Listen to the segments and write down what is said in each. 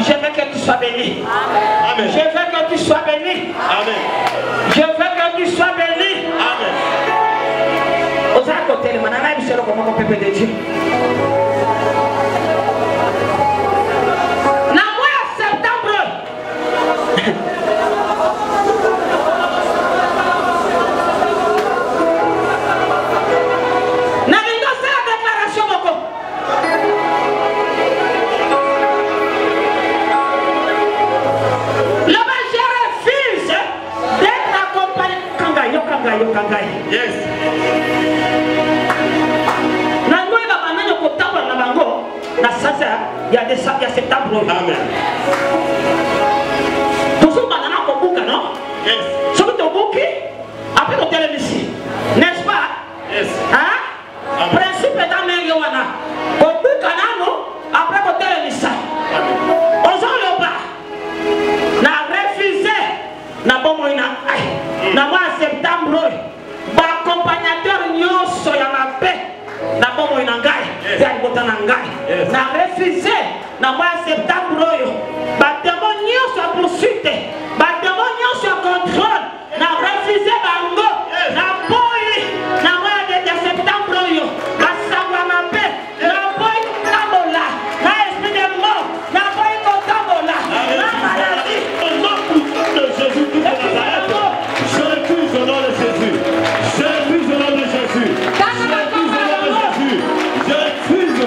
Je veux que tu sois béni. Amen. Je veux que tu sois béni. Amen. Je veux que tu sois béni. Amen. Aux côté, le manana est le comment on peut de Dieu. Na mois septembre. Na lingo c'est la déclaration moko. Là-bas, je refuse d'être accompagné. Kangaï. Yes. Il y a des septembre. Amen. Toujours maintenant qu'on boucle, non? Yes. Ce que tu boucles, après on télé ici. N'est-ce pas? Yes. Hein? Principe est dans les Yowana. On boucle, non? Après on télé ici. On s'en le bas. Na refusé. Na bon moyen. Na mois septembre. Ba accompagnateur nyo soya ma paix. Na bon moyen ngai. Yes. Na refusé. Na mois septembre. Ba démon nyo soya poursuite. Ba démon nyo soya contrôle. Na refusé bango. Na boy. Na mois de septembre. Ba savoir ma paix. Na boy tabola. Na esprit de mort. Na boy tabola. Na maladie. Au nom puissant de Jésus de Nazareth, je refuse au nom de Jésus. Je refuse au nom de Jésus. Je refuse au nom de Jésus. Je refuse.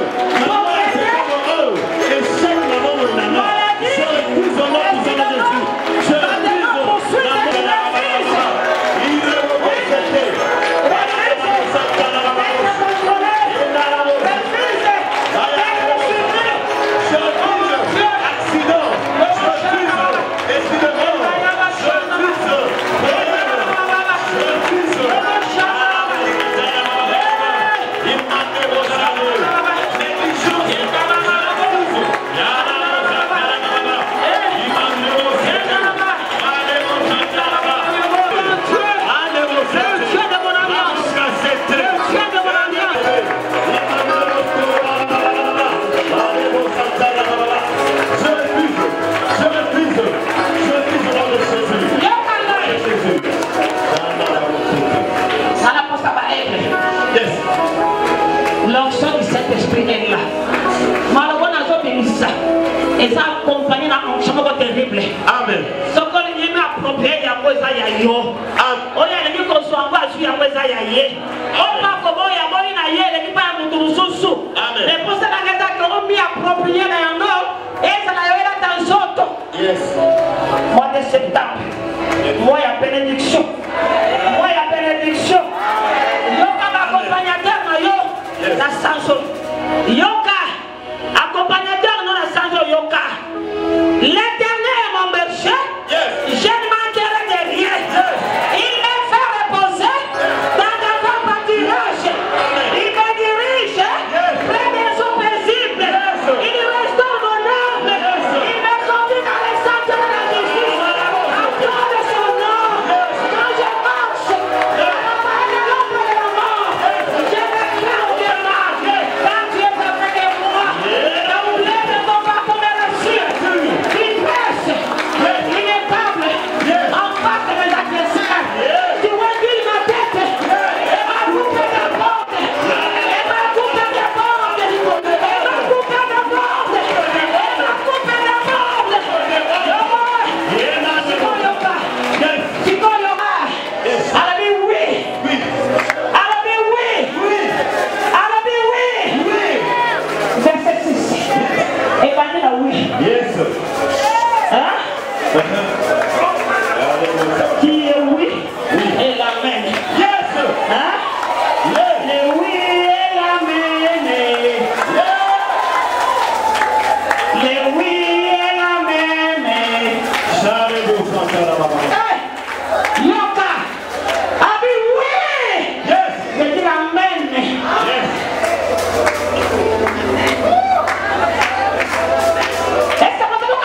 Et chaque maman mon nana. Je refuse au nom puissant de Jésus. Je refuse. Il est rejeté. L'onction du Saint-Esprit est là. Et ça accompagné dans un chemin terrible. Amen. Ce qu'on est approprié, il y a quoi ça y a yo. On y a les qu'on soit pas sur quoi ça y a. On pas comment il y a bon il y a les pas nous sous. Amen. Mais pour ça la raison qu'on m'y approprié dans un nom et ça la y a dans autres. Yes. Mois de septembre. Moi il y a bénédiction. Moi il y a bénédiction. Yo comme accompagnateur na yo la sanso. Yoka accompagnateur non la sanso yoka. L'Éternel est mon berger. Yes. Je ne manquerai de rien. Il me fait reposer dans de bons pâturages. Il me dirige près des eaux paisibles. Il restaure mon âme. Il me conduit dans les centres de la justice. À cause de son nom. Quand je marche dans la vallée de l'ombre de la mort, je ne crains aucun mal. Quand tu es près de moi, la houlette de ton bâton me rassure. Il presse. Il est table en face de mes adversaires. Tu réduis ma tête et m'a coupé des portes. Et m'a coupé des portes. Et m'a coupé des portes. Et m'a coupé des portes. Alors oui. Alors oui. Alors oui. Verset 6. Et pas là oui. Yes. Hein? Qui est oui et l'amen. Yes. Hein? Le oui et l'amen. Le oui et l'amen. Hey! Yoka! Abi oui! Yes. Je dis l'amen. Yes. Est-ce que vous avez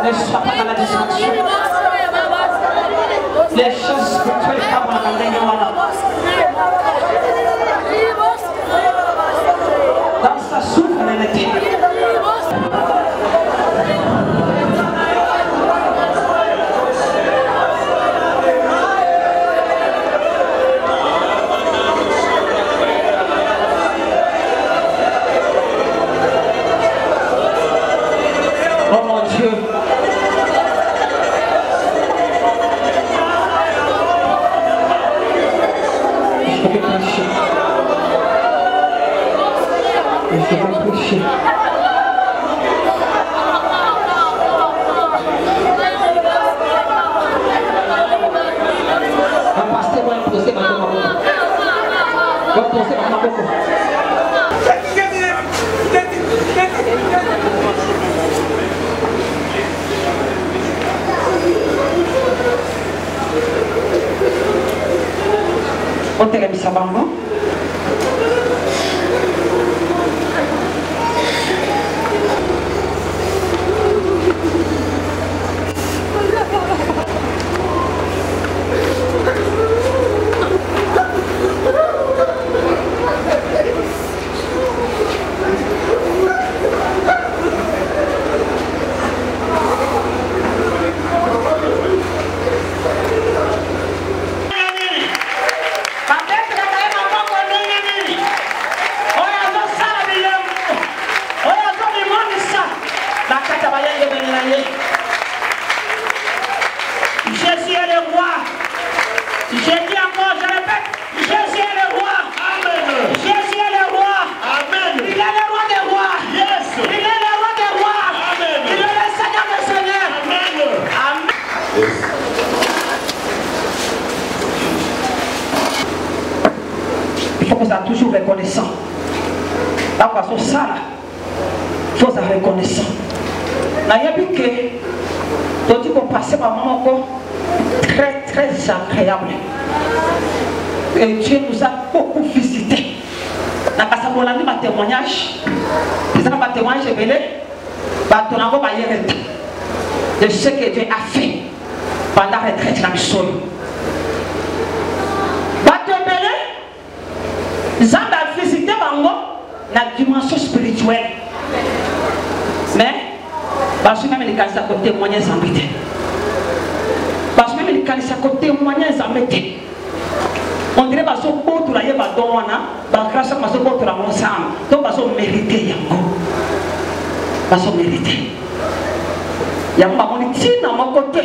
ne sois pas dans la distraction. Les choses spirituelles pas pour la dans sa souveraineté. Oh mon Dieu. Je vais prêcher. Un pasteur va imposer ma maman. Va imposer ma maman. On te l'a mis ça maman. Jésus est le roi. Je dis encore, je répète, Jésus est le roi. Amen. Jésus est le roi. Amen. Il est le roi des rois. Yes. Il est le roi des rois. Amen. Il est le Seigneur des seigneurs. Amen. Amen. Il faut que ça soit toujours reconnaissant. Là, parce que ça, il faut que ça soit reconnaissant. Là, il y a vu que donc il faut passer par un moment très très agréable. Et Dieu nous a beaucoup visité. Dans ma témoignage, ma témoignage est belé, de ce que Dieu a fait pendant la retraite de la mission. Nous avons visité la dimension spirituelle. Mais parce que même les candidat côté moyens embêtés. Parce que même les candidat côté moyens embêtés. On dirait que son pote là y va donner, grâce à son pote là mon sang, donc parce qu'on mérité yango. Parce qu'on mérité. Il y a pas mon ici dans mon côté.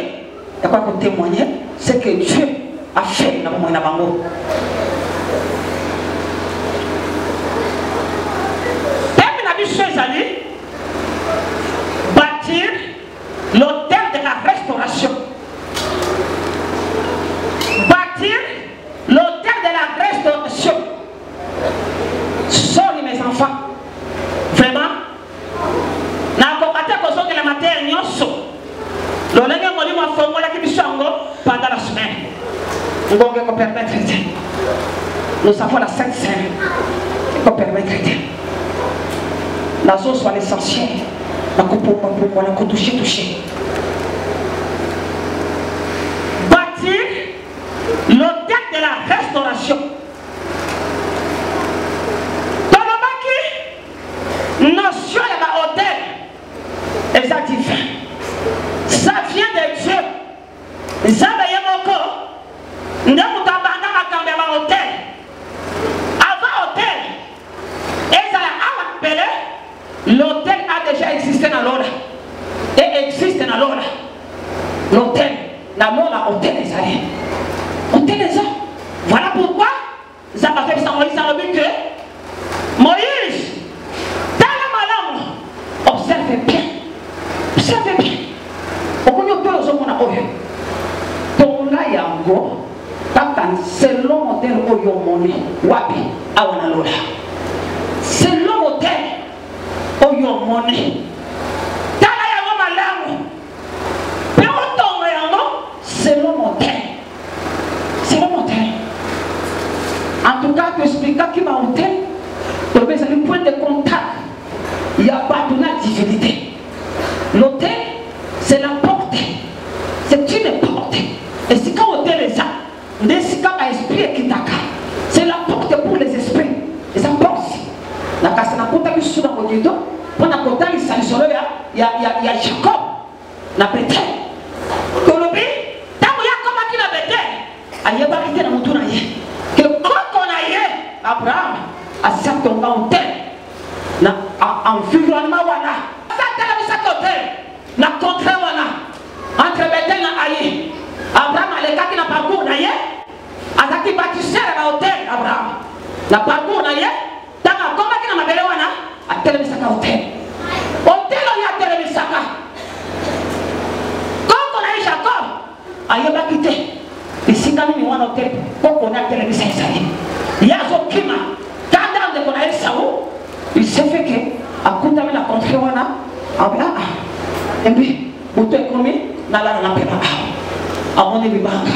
Il y a pas de témoigner ce que Dieu a fait dans mon bango. Termine la vie chez Ali. Bâtir l'hôtel de la restauration. Bâtir l'hôtel de la restauration. Sorry mes enfants. Vraiment. N'a pas que la matière nyonso. L'olenge molimo fongo la kibishango pendant la semaine. Nous devons permettre. Nous avons la Sainte Seine. Nous permettre. La zone soit l'essentiel. Bâtir l'hôtel de la restauration. Dans le baki, notion de l'hôtel est divin. Ça vient de Dieu. Avant hôtel, l'hôtel a déjà existé dans l'ordre. Et existe dans l'ordre. L'hôtel, dans l'ordre, hôtel des alliés. Hôtel des hommes. Voilà pourquoi, ça m'a fait Moïse a dit que Moïse, dans le malin, observez bien. Observez bien. Pourquoi nous pouvons nous dire ton là yango, selon l'hôtel Oyomoni, Wapi, Awanalola. Selon l'hôtel Oyomoni. C'est le montagne. C'est le montagne. En tout cas, tu expliques qui m'a monté. C'est le point de contact. Il n'y a pas de divinité. L'hôtel, c'est la Jacob na Bethel. Kolobi, tango Jacob aki na Bethel, ayeba kite na mutu na ye. Que koko na ye, Abraham a sat ton hôtel na environnement wana. Satela bisaka hôtel na contrat wana entre Bethel na Aïe. Abraham alekaki na parcours na ye. Azaki bâtisseur na hôtel Abraham. Na parcours na ye, tango komaki na mabele wana, atela bisaka hôtel. Hôtel on y a tele bisaka. Koko na ye Jacob ayeba kite. Isinga mimi wana hôtel koko na tele bisaka. Yazo kima kada de kona Esaou. Il s'est fait que à coup la contrée wana et puis muto ekonomi na la na pema amone libanga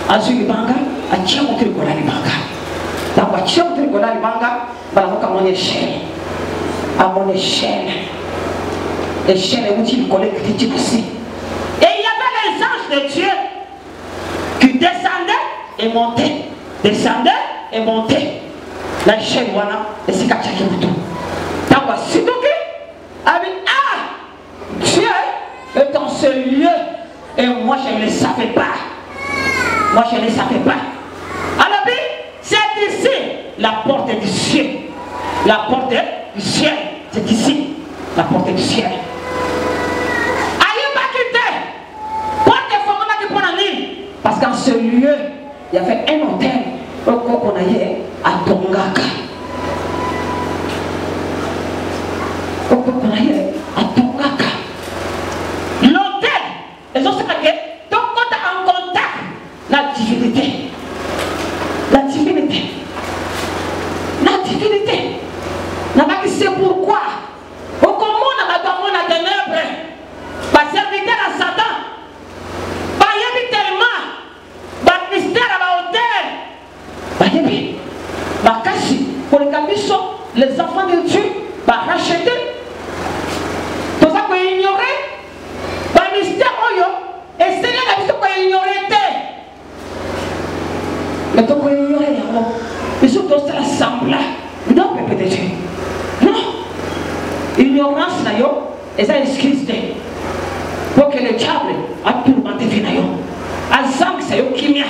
azu libanga achia muto kola libanga na kwa achia muto kola libanga bala ko amone chaîne et chaîne est utile collectif aussi. Et il y avait les anges de Dieu qui descendaient et montaient, la chaîne wana et c'est kachaki muto tawa sidoki abi Dieu est en ce lieu et moi je ne le savais pas. Alors c'est ici la porte du ciel. La porte du ciel, c'est ici la porte du ciel. Aïe pas quitter porte formellement qui prend en ligne parce qu'en ce lieu il y avait un hôtel au Kokonaye à Tongaka. L'hôtel, les autres c'est que ton compte en contact la divinité. N'a pas qui sait pourquoi. Au comment on a la ténèbres, pas serviteur à Satan, pas tellement, pas mystère à l'hôtel. Pour les cabissos, les enfants de Dieu, racheter. Tout ça qu'on ignorer, le mystère, et Seigneur a dit qu'on ignorait. Mais donc qu'on ignorait, mais surtout c'est l'assemblée. Non, peuple de Dieu. Non. Ignorance, et ça est Christ. Pour que le diable a tourmenté Finayo. A Zank, c'est yo kimia.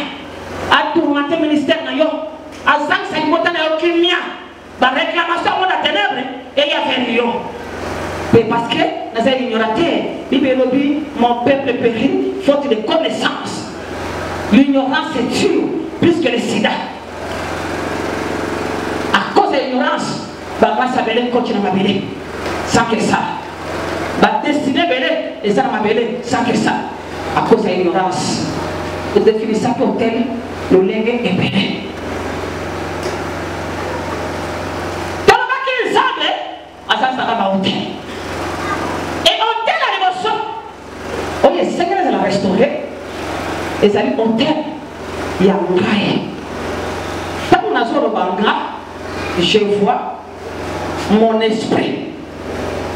A tourmenté le ministère. A Zank, c'est yo kimia. La réclamation de la ténèbre et il y avait un lion. Mais parce que nous avons ignoré, mon peuple périt faute de connaissance. L'ignorance est tue plus que le sida. À cause de l'ignorance, Baba s'appelait continue à m'appeler sans que ça. Ma destinée belé et ça m'appelait sans que ça. À cause de l'ignorance. Je définis ça pour tel, le lingue est belé. Et on t'a la révolution. On est Seigneur de la restaurer. Et ça dit on t'aime. Il y a un gars. Quand on a sur le banga, je vois mon esprit.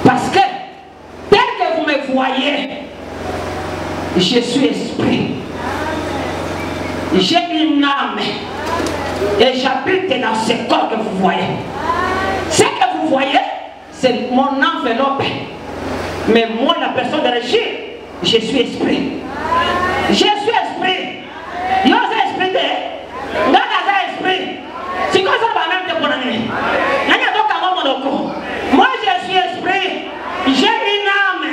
Parce que tel que vous me voyez, je suis esprit. J'ai une âme. Et j'habite dans ce corps que vous voyez. Ce que vous voyez, c'est mon enveloppe. Mais moi, la personne de Régis, je suis esprit. Je suis esprit. Je suis esprit. Si comme ça va même te prendre. Moi, je suis esprit. J'ai une âme.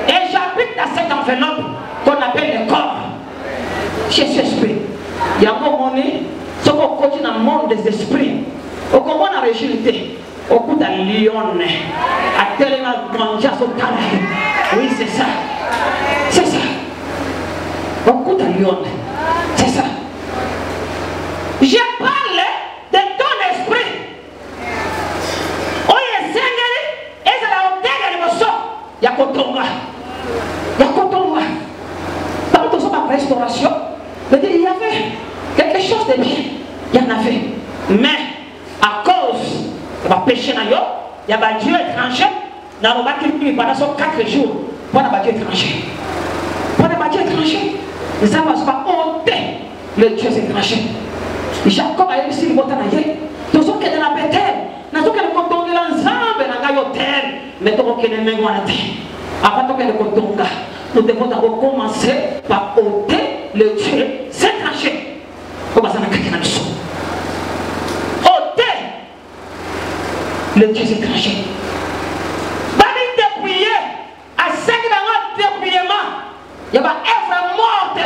Et j'habite dans cette enveloppe qu'on appelle le corps. Je suis esprit. Il y a un moment donné, ce qu'on continue dans le monde des esprits. Au comment on a régi. Au coup d'un lion, à tellement manger son travail. Oui, c'est ça. C'est ça. Au coup d'un lion. C'est ça. Je parle de ton esprit. Oh, il est Seigneur. Et c'est la hauteur de l'émotion. Il y a Kotonga. Dans toute sa restauration, il y avait quelque chose de bien. Il y en avait. Mais, à cause il y a péché, il y a Dieu étranger. Pendant 4 jours, pendant Dieu étranger. Mais ça ne va pas ôter le Dieu étranger. Jacob a réussi le botanage. Tout ce qui est dans la Bethel, nous sommes dans l'ensemble, hôtel, mais tu as une maison à terre. Avant de faire nous devons d'abord commencer par ôter le Dieu, c'est tranché. Ôter le Dieu, c'est tranché. Bali dépouiller, à 5 ans de dépouillement, il y a une œuvre morte.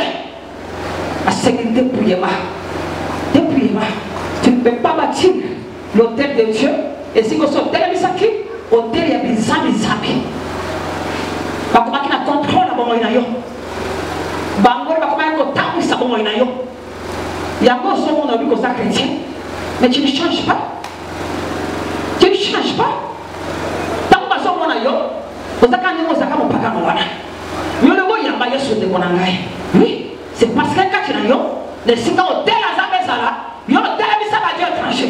À 5 ans de dépouillement. Dépouillement. Tu ne peux pas bâtir l'hôtel de Dieu. Et si vous êtes hôtel, il y a des amis. Comment tu contrôles la bonne inayo? Bango ba comment tu tapes sa bonne inayo? Il y a beaucoup de gens qui ont dit chrétien, mais tu ne changes pas. Tu ne changes pas. Tant que tu as bonne inayo, tu as quand même mon papa moana. Mais le mot yamba yesu de bonangai. Oui, c'est parce que quand tu as yo, les cinq ans de la zabezala, yo de la bisa va Dieu tranché.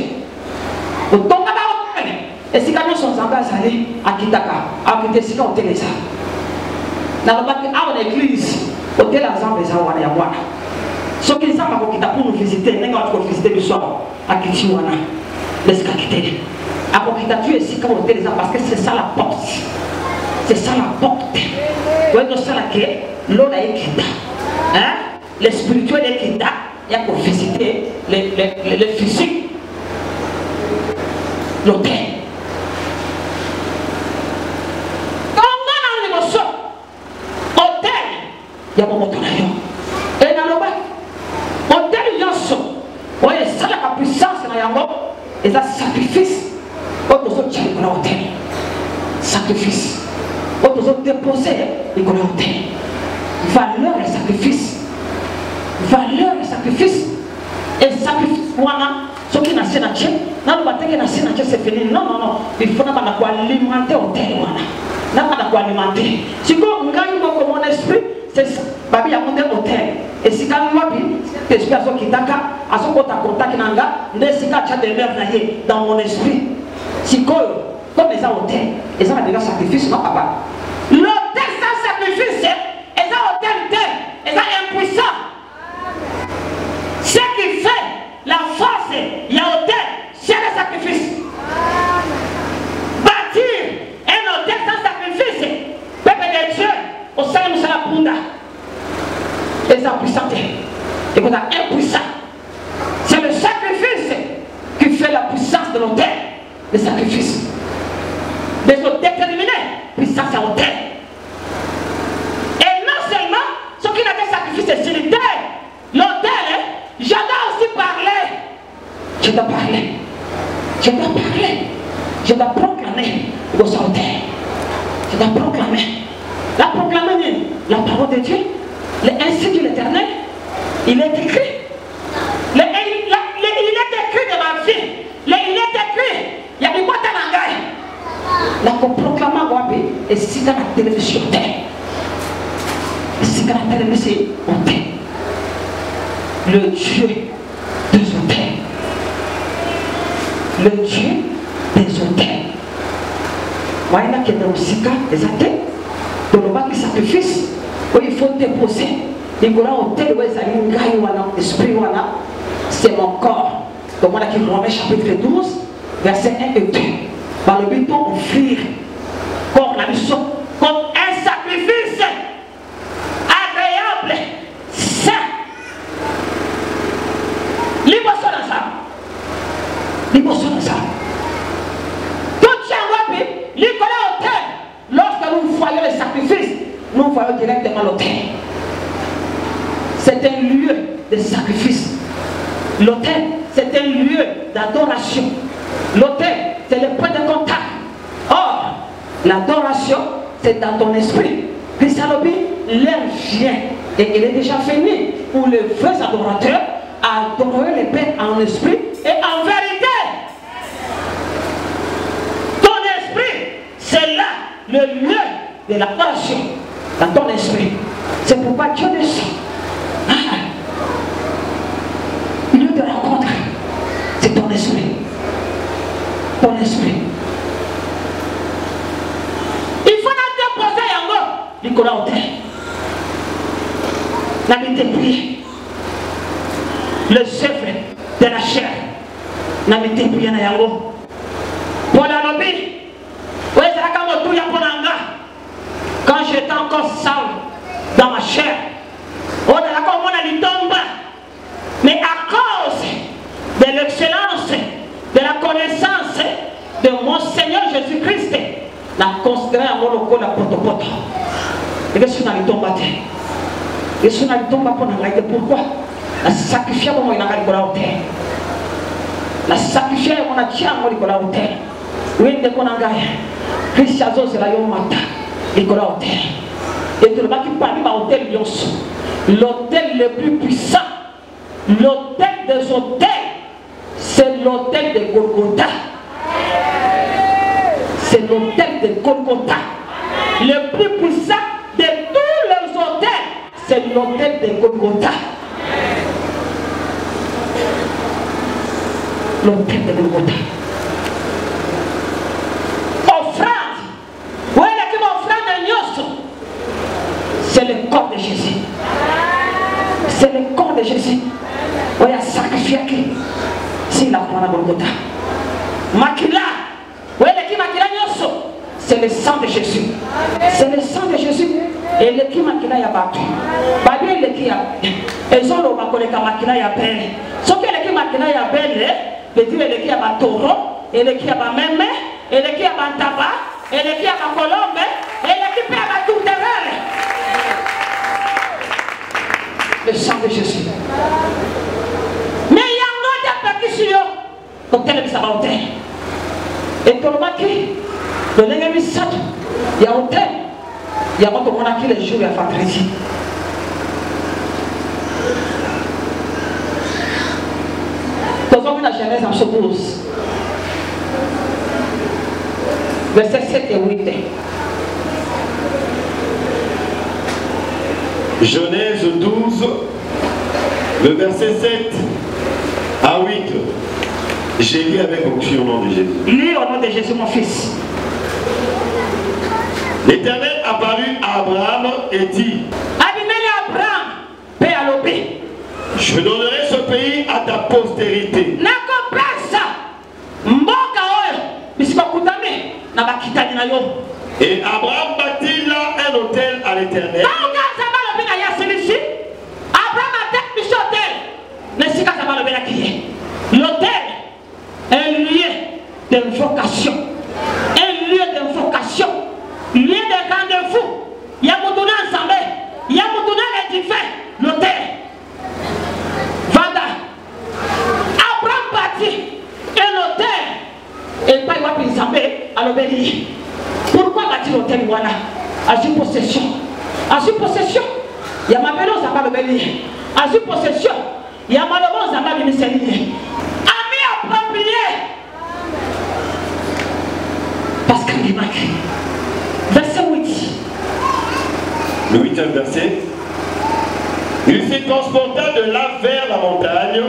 Au tombe ba et si quand nous sommes en bas à Kitaka, à quitter si quand on télé ça. Dans le l'église, au tel ensemble des Awana Yawana. Ce qui sont pour nous visiter, nous allons visiter le soir à Kitiwana. Laisse-moi quitter. À Kokitatu et si quand on télé parce que c'est ça la porte. C'est ça la porte. Vous voyez, ça la clé, l'eau est quitta. Le spirituel est quitta. Il y a pour visiter le physique. L'hôtel. Il y a un moment et dans le bas, on dit que voyez ça la puissance dans yango et ça sacrifice. On doit se tirer dans l'hôtel. Sacrifice. On doit se déposer dans l'hôtel. Valeur et sacrifice. Valeur et sacrifice. Et sacrifice, voilà. Ce qui n'a pas de dans le bâtiment qui n'a pas de c'est fini. Non, non, non. Il faut pas alimenter l'hôtel. N'a pas alimenter. Si vous gagnez mon esprit, c'est ça. Babi a monté hôtel. Et si quand vous avez l'esprit à ce qui t'accorde, à ce que tu as contact dans mon esprit. Si comme les hôtels, et ça a déjà sacrifice, non, papa. L'hôtel sans sacrifice, et ça hôtel, et ça impuissant. Ce qui fait la force, il y a hôtel, c'est le sacrifice. Bâtir un hôtel sans sacrifice, peuple de Dieu, au sein de la Punda. Et ça puissante. Et qu'on a impuissant. C'est le sacrifice qui fait la puissance de l'hôtel. Le sacrifice. Mais sont déterminés. Puissance à l'hôtel. Et non seulement, ce qui n'a pas de sacrifice, c'est solitaire. L'hôtel, j'adore aussi parler. Je dois parler. Je dois parler. Je dois proclamer dans son hôtel. Je dois proclamer. La proclamer la parole de Dieu. Ainsi de l'Éternel, il est écrit. Il est écrit de ma vie. Il est écrit. Il y a des boîtes à l'engrais. La proclamation Wabi et si dans la télévision terre. Et si dans la télévision terre. Le Dieu des hôtels. Le Dieu des hôtels. Voyez là qu'il y a aussi des athées. Dans le bas qui sacrifice. Il faut déposer. C'est mon corps. Donc voilà qui Romains chapitre 12, verset 1 et 2. Par le but d'offrir comme la mission, comme un sacrifice agréable, saint. Libre dans ça. Libre dans ça. Tout tient rapide. Libre au terre. Lorsque nous voyons les sacrifices, nous voyons directement l'autel. C'est un lieu de sacrifice. L'autel, c'est un lieu d'adoration. L'autel, c'est le point de contact. Or, l'adoration, c'est dans ton esprit. Christ l'heure vient et il est déjà fini pour les vrais adorateurs à adorer le Père en esprit et en vérité. Ton esprit, c'est là le lieu de l'adoration. Dans ton esprit. C'est pourquoi Dieu descend. Lieu de rencontre. C'est ton esprit. Ton esprit. Il faut la déposer en haut. Nicolas Hôtel. La vérité prier. Le chef de la chair. La vérité prier en haut. Pour la lobby. Oui, na considérer yango lokola potopoto. Et si on a litomba te. Et si on a litomba pour na ngai, pourquoi? La sacrifier mon ina ngai kola hote. La sacrifier mon a tia mo kola hote. Oui de kona ngai. Christiazo c'est la yo mata. Kola hote. Et tout le monde qui parle de l'hôtel Lyonso. L'hôtel le plus puissant. L'hôtel des hôtels. C'est l'hôtel de Golgotha. C'est l'hôtel de Golgotha. Le plus puissant de tous les hôtels, c'est l'hôtel de Golgotha. L'hôtel de Golgotha. Offrande. Où est-ce que m'offrande de Nyoso? C'est le corps de Jésus. C'est le corps de Jésus. On a sacrifié qui? C'est la croix de Golgotha. Makila. Où est-ce que Makila Nyoso? C'est le sang de Jésus. C'est le sang de Jésus. Et le qui Makila ya battu. Babé le qui a. Et son lo makoleka Makila ya belle. Ce que le qui Makila ya belle, le dit le qui a batoro, et le qui a meme, et le qui a bantaba, et le qui a colombe, et le qui a tout terrain. Le sang de Jésus. Mais il y a un autre pétition. Donc, tel que ça va au terre. Et pour le maquis, le négami sat, il y a au terre. Il y a beaucoup de monde qui les jours et à faire ici. Nous avons la Genèse en ce 12. Verset 7 et 8. Genèse 12, le verset 7 à 8. J'ai lu avec onction au nom de Jésus. Lis au nom de Jésus, mon fils. L'Éternel apparut à Abraham et dit: Abimeli Abraham, paix à l'obé. Je donnerai ce pays à ta postérité. Et Abraham bâtit là un autel à l'Éternel. L'autel est un lieu d'invocation. Un lieu d'invocation. Lieu de rendez-vous. Il y a mon ensemble. Il y a mon édifié. L'autel. Vanda. Abraham bâtit un hôtel. Et pas il va ensemble à l'obéir. Pourquoi bâtir l'hôtel voilà? À une possession. À une possession. Il y a ma vélo, ça va l'obéir. À une possession. Il y a malheureusement ça va l'obéir. Ami approprié. Parce qu'il m'a écrit. Verset 8. Le 8e verset. Il se transporta de là vers la montagne,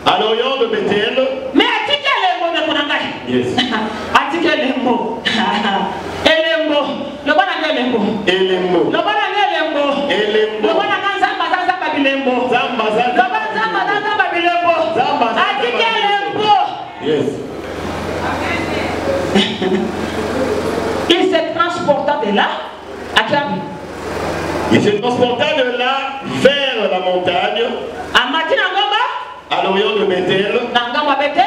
à l'orient de Bethel. Mais à-t-il les mots de Konangai? Yes. A-t-il les mots? Et les mots. Le bon anglais les mots. Et les mots. Le bon anglais les mots. Et les Le mots. bon anglais Zamba les mots. Zamba, Le bon Zamba les mots. Zamba, A-t-il les mots? Yes. Il se transporta de là à Kiabi. Il se transporta de là vers la montagne, À Matina Ngomba. à l'orient de Bethel. Nangamba Bethel.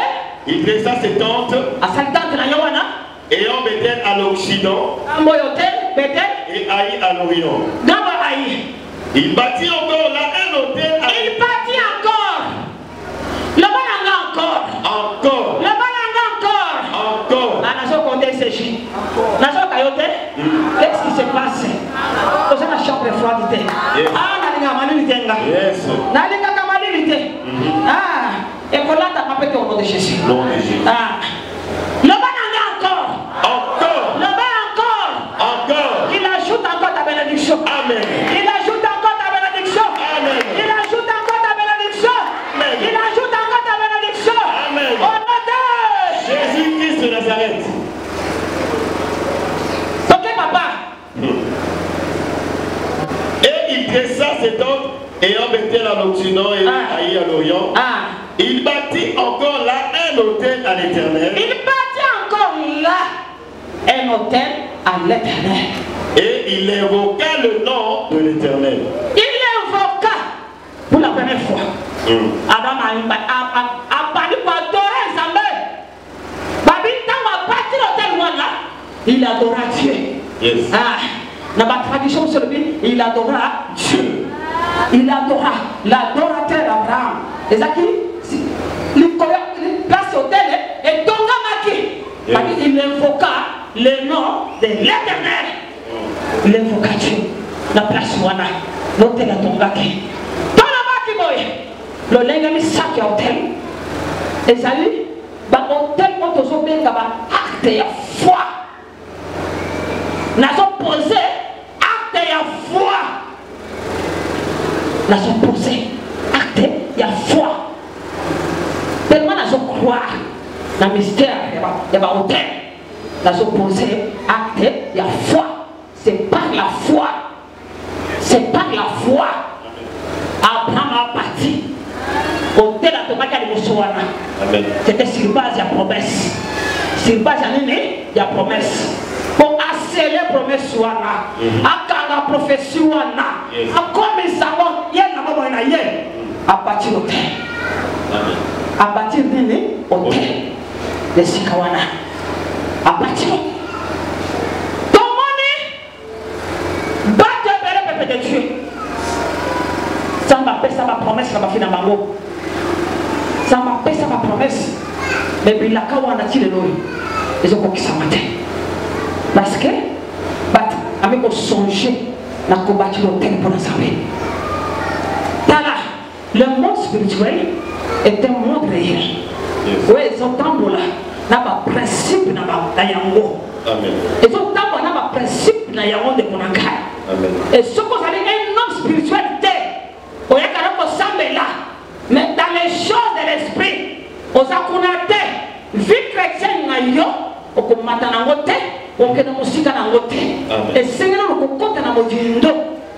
Il dressa ses tentes, À Saltante na Yowana. ayant Bethel à l'occident Moyotel Bethel. et Haï à l'orient. Gamba Aïe. Il bâtit encore là un hôtel à Il partit encore. Le bon anglais encore. encore. Le bon anglais encore. Encore. Ah, n'a pas compté ces chiffres. N'a pas cailloté. Qu'est-ce qui se passe? Vous avez la chambre froide. Yes. Ah, n'a pas malité. Yes. N'a pas malité. Ah, et pour là, t'as pas pété au nom de Jésus. Nom de Jésus. Ah, le bon anglais encore. Encore. Le bon encore. Encore. Il ajoute encore ta bénédiction. Amen. Il ajoute encore ta bénédiction. Amen. Il ajoute encore ta bénédiction. Amen. Il ajoute encore ta bénédiction. Amen. Au nom de Jésus-Christ de Nazareth. ok, papa. Et il dressa ses tentes, ayant Bethel à l'occident et Haï à l'orient. Ah. Il bâtit encore là un hôtel à l'Éternel. Il bâtit encore là un hôtel à l'Éternel. Et il invoqua le nom de l'Éternel. Il invoqua pour la première fois. Adam a parlé pour adorer Zambé. Babi, tant va bâtir l'hôtel il adora Dieu. Yes. Ah, dans ma tradition sur le Bible, il adora Dieu. Il adora l'adorateur Abraham. Et ça qui, il place au tel et Tonga Maki. Il invoqua le nom de l'Éternel. Il invoqua Dieu. La place Wana. L'hôtel à Tonga Ki. Tonga Maki boy. Le lengami saki hôtel. Et ça lui, bah hôtel on te souvient kaba acte ya foi. N'a pas posé acte ya foi. N'a pas posé acte ya foi. Tellement n'a pas croire dans le mystère il y a hôtel. N'a pas posé acte ya foi. C'est par la foi. C'est par la foi. Abraham a parti. Hôtel à Thomas Amen. C'était sur base de la promesse. Sur base de la promesse. Pour accélérer la promesse, à la prophétie, à comme il s'avance, à partir de l'hôtel. À partir de l'hôtel. De Sikawana. À partir de ton monnaie, batte de Dieu. Ça m'a fait ma promesse, ça m'a fait dans ma mot. Ça m'a fait ma promesse. Mais puis la kawa n'a tiré l'eau. Ils ont compris ça matin. Parce que, avec au songer, n'a combattu l'hôtel pour nous savoir. Le monde spirituel est un monde réel. Oui, ils ont tant là. N'a pas principe dans la yango. Ils ont tant n'a pas principe dans la yango de Konaka. Et ce que vous avez un homme spirituel, on y a quand même là. Mais dans les choses de l'esprit, on a connoté, vie chrétienne, on a matanangote, on a musique nangote. Et Seigneur, on compte dans mon Dieu,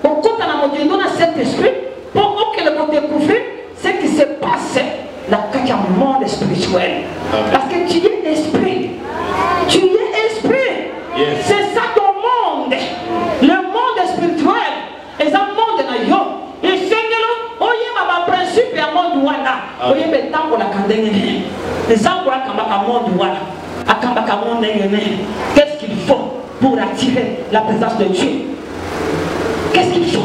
on compte dans mon Dieu dans cet esprit, pour que le découvrir ce qui se passe dans le monde spirituel. Parce que tu es esprit. Tu es esprit. Yes. C'est ça ton monde. Le monde spirituel est un monde na yo. Et Seigneur, oye ma principe ya monde wana. Oye betango la kandenge. Les angwa kambaka monde wana. Akambaka monde ngene. Qu'est-ce qu'il faut pour attirer la présence de Dieu? Qu'est-ce qu'il faut?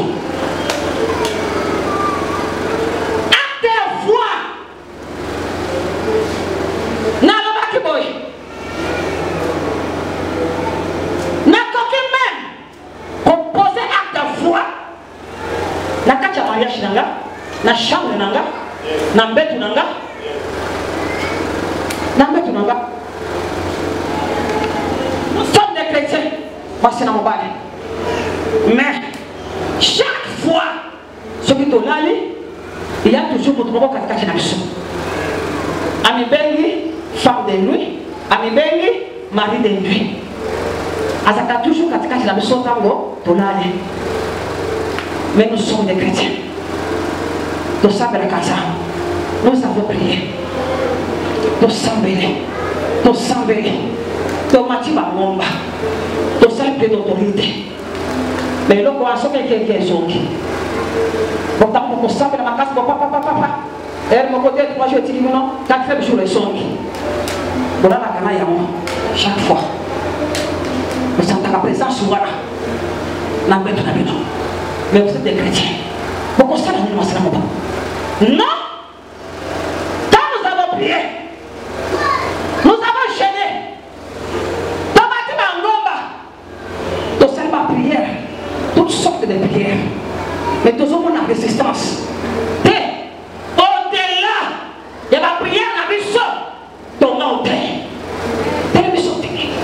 Na chambre nanga, na mbetu nanga, nous sommes des chrétiens, voici dans mon balai. Mais chaque fois, ce qui est au lali, il y a toujours notre mot qui est caché. Ami Bengi, femme de nuit, Ami Bengi, mari de nuit. Azaka toujours katika la mission tango, to lali. Mais nous sommes des chrétiens. Nous avons prié. Nous sambelé. Nous sambelé. Nous matiba momba. Nous sommes plein d'autorité. Mais le quoi sont quelqu'un qui est zongi. Pourtant pour nous sambelé ma casse papa. Et mon côté moi je dis non, 4 jours les zongi. Voilà la cana ya moi chaque fois. Nous sentons la présence voilà. Na beto na beto. Mais vous êtes des chrétiens. Pourquoi ça nous sommes là? Non! Quand nous avons prié, nous avons gêné. Dans ma ngomba, nous sommes ma prière, toutes sortes de prières. Mais nous avons la résistance. Et au-delà de la prière, la mission, ton nom est telle mission technique.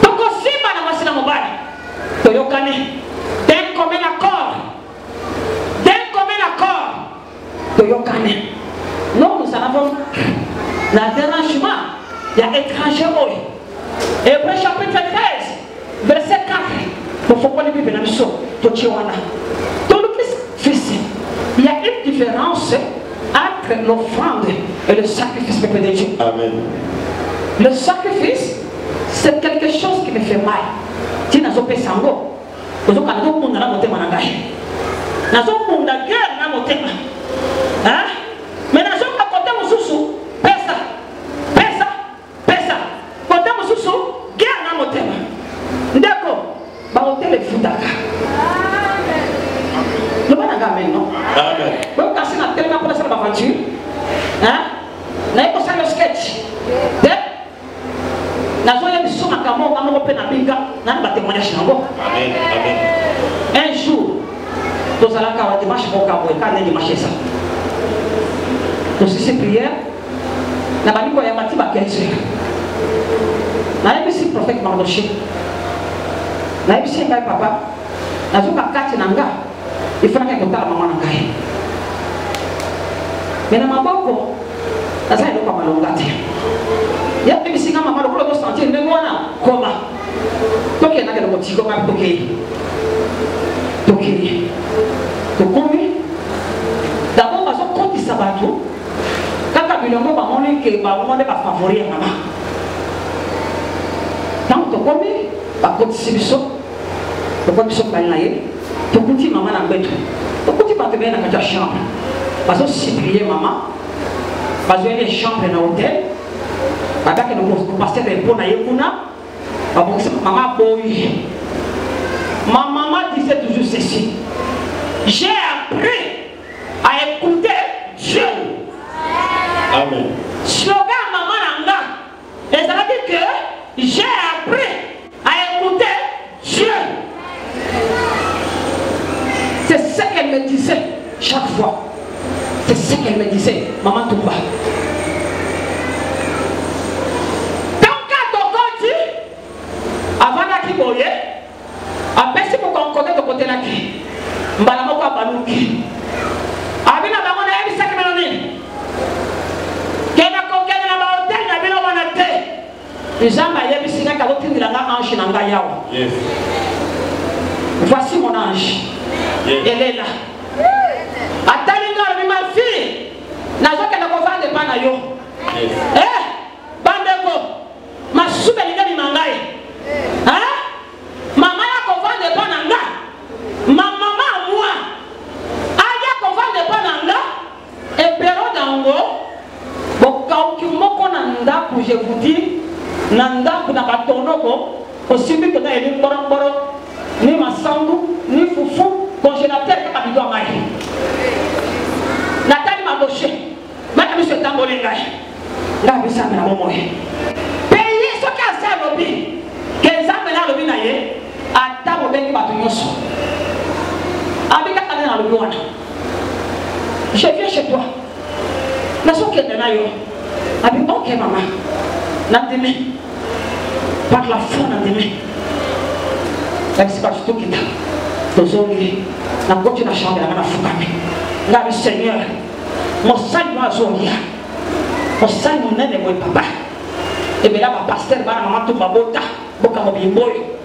Donc aussi, madame, c'est la mobile. Tu es au canet. D'un commun accord. Non, nous avons le dérangement. Il y a étranger. Hébreu chapitre 13, verset 4. Il faut qu'on ait la mission. Dans le Christ, il y a une différence entre l'offrande et le sacrifice de Dieu. Amen. Le sacrifice, c'est quelque chose qui me fait mal. Si nous avons fait ça, nous avons fait ça. Hein? Mais nous sommes à côté de Moussou, pesa. Côté Moussou, guerre dans nango pe na binga na ba témoignage nango. Amen. Amen. Un jour tous allons ka dimanche ko ka boy ka ne dimanche ça. Nous c'est prière na ba niko ya matiba 15 heures. Na ebisi prophète Mardoché. Na ebisi ngai papa na zo ka kati nanga ifana ka kotala mama ngai. Mais na maboko na sai ndo kwa malongati. Ya ebisi kama mama lokolo to sentir ndengo wana koma. Toke na kele motiko ka toke. Toke. Tokomi. D'abord bazo konti sabatu. Kaka bilongo ba moni ke ba moni ba favori mama. Tant tokomi ba konti sibiso. Tokomi so ba naye. Tokuti mama na beto. Tokuti ba te na ka chambre. Bazo supplier mama. Bazo aller chambre na hôtel. Baba que nous passer des bons naye kuna. Maman boy. Ma maman disait toujours ceci. J'ai appris à écouter Dieu. Amen. Slogan maman nanga. Et ça veut dire que j'ai appris à écouter Dieu. C'est ce qu'elle me disait chaque fois. C'est ce qu'elle me disait, maman Touba. Avant la kiboye, après si vous concordez de côté là qui, mbalamoko abaluki. Abina bango na yebi saki meloni. Kena kokena na ba hotel na bino wana te. Jamba yebi singa ka botindila nga ange na nga yawo. Yes. Voici mon ange. Yes. Elle est là. Atalinga mi ma fille. Nazoka na kovande pa na yo. Yes. Bandeko. Masube linga mi mangai. Hein? Maman a convaincu de Pananga. Ma maman à moi. Aya convaincu de Pananga. Et Péro d'Ango. Bon, quand tu m'as dit, je vous dis, Nanda, vous n'avez pas ton nom. Aussi vite que vous avez dit, ni Massangu, ni Foufou, congélateur, qui a dit à Maï. Nathalie m'a gauché. Madame, monsieur Tambolinga. Là, vous savez, la maman. Payez ce qu'a fait le lobby. Le binaye a tabo bengi batu nyoso abika kana na lobi wana je viens chez toi na so ke na yo abi ok maman na demain par la foi na demain la c'est pas tout kita tozongi na koti na chambre na fukami ngami seigneur mo sali mo azonia mo sali mo nene mo papa et bien là ma pasteur bana maman tout babota boka mobimboyo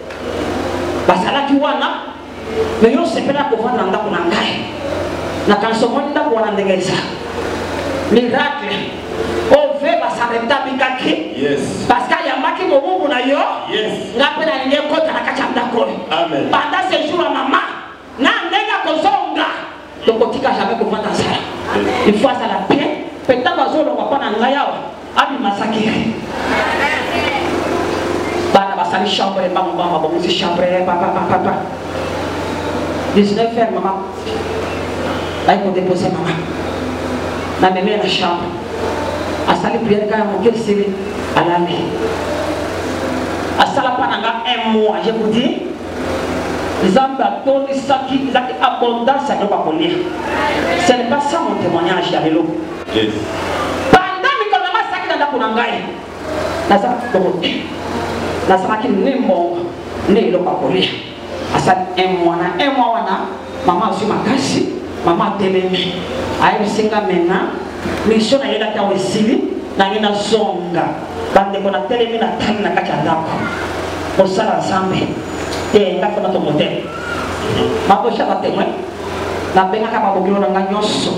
basala ki wana mais yo sepela ko vanda ndako na ngai na kanso monda ko wana ndengeza miracle o ve basareta bikaki Yes. parce que ya maki mobubu na yo Yes. ngape na nge kota na kacha ndako. Amen. Pendant ces jours maman na ndenga kozonga to kotika jamais ko vanda ça il faut ça la paix peut-être bazolo ko na ngai yawa abi masakiri. Bana basali chambre bango bango bon c'est chambre papa 19 heures maman là ils vont déposer maman na mémé la chambre a sali prière quand mon cœur s'est à l'année a sala pananga un mois je vous dis Zamba toni saki zaki abondance à ne pas lire ce n'est pas ça mon témoignage à l'élo. Yes. Pendant que maman saki dans la kunangai na ça na samaki nimbo ne lo pakolia asa un mois wana maman aussi makasi maman tememi ayi singa mena mission na yela tawe sili na ngina zonga bande kona telemi na tani na kacha ndako osala sambe te ngaka na to model mako shaka temwe na benga kama bogilo na nganyoso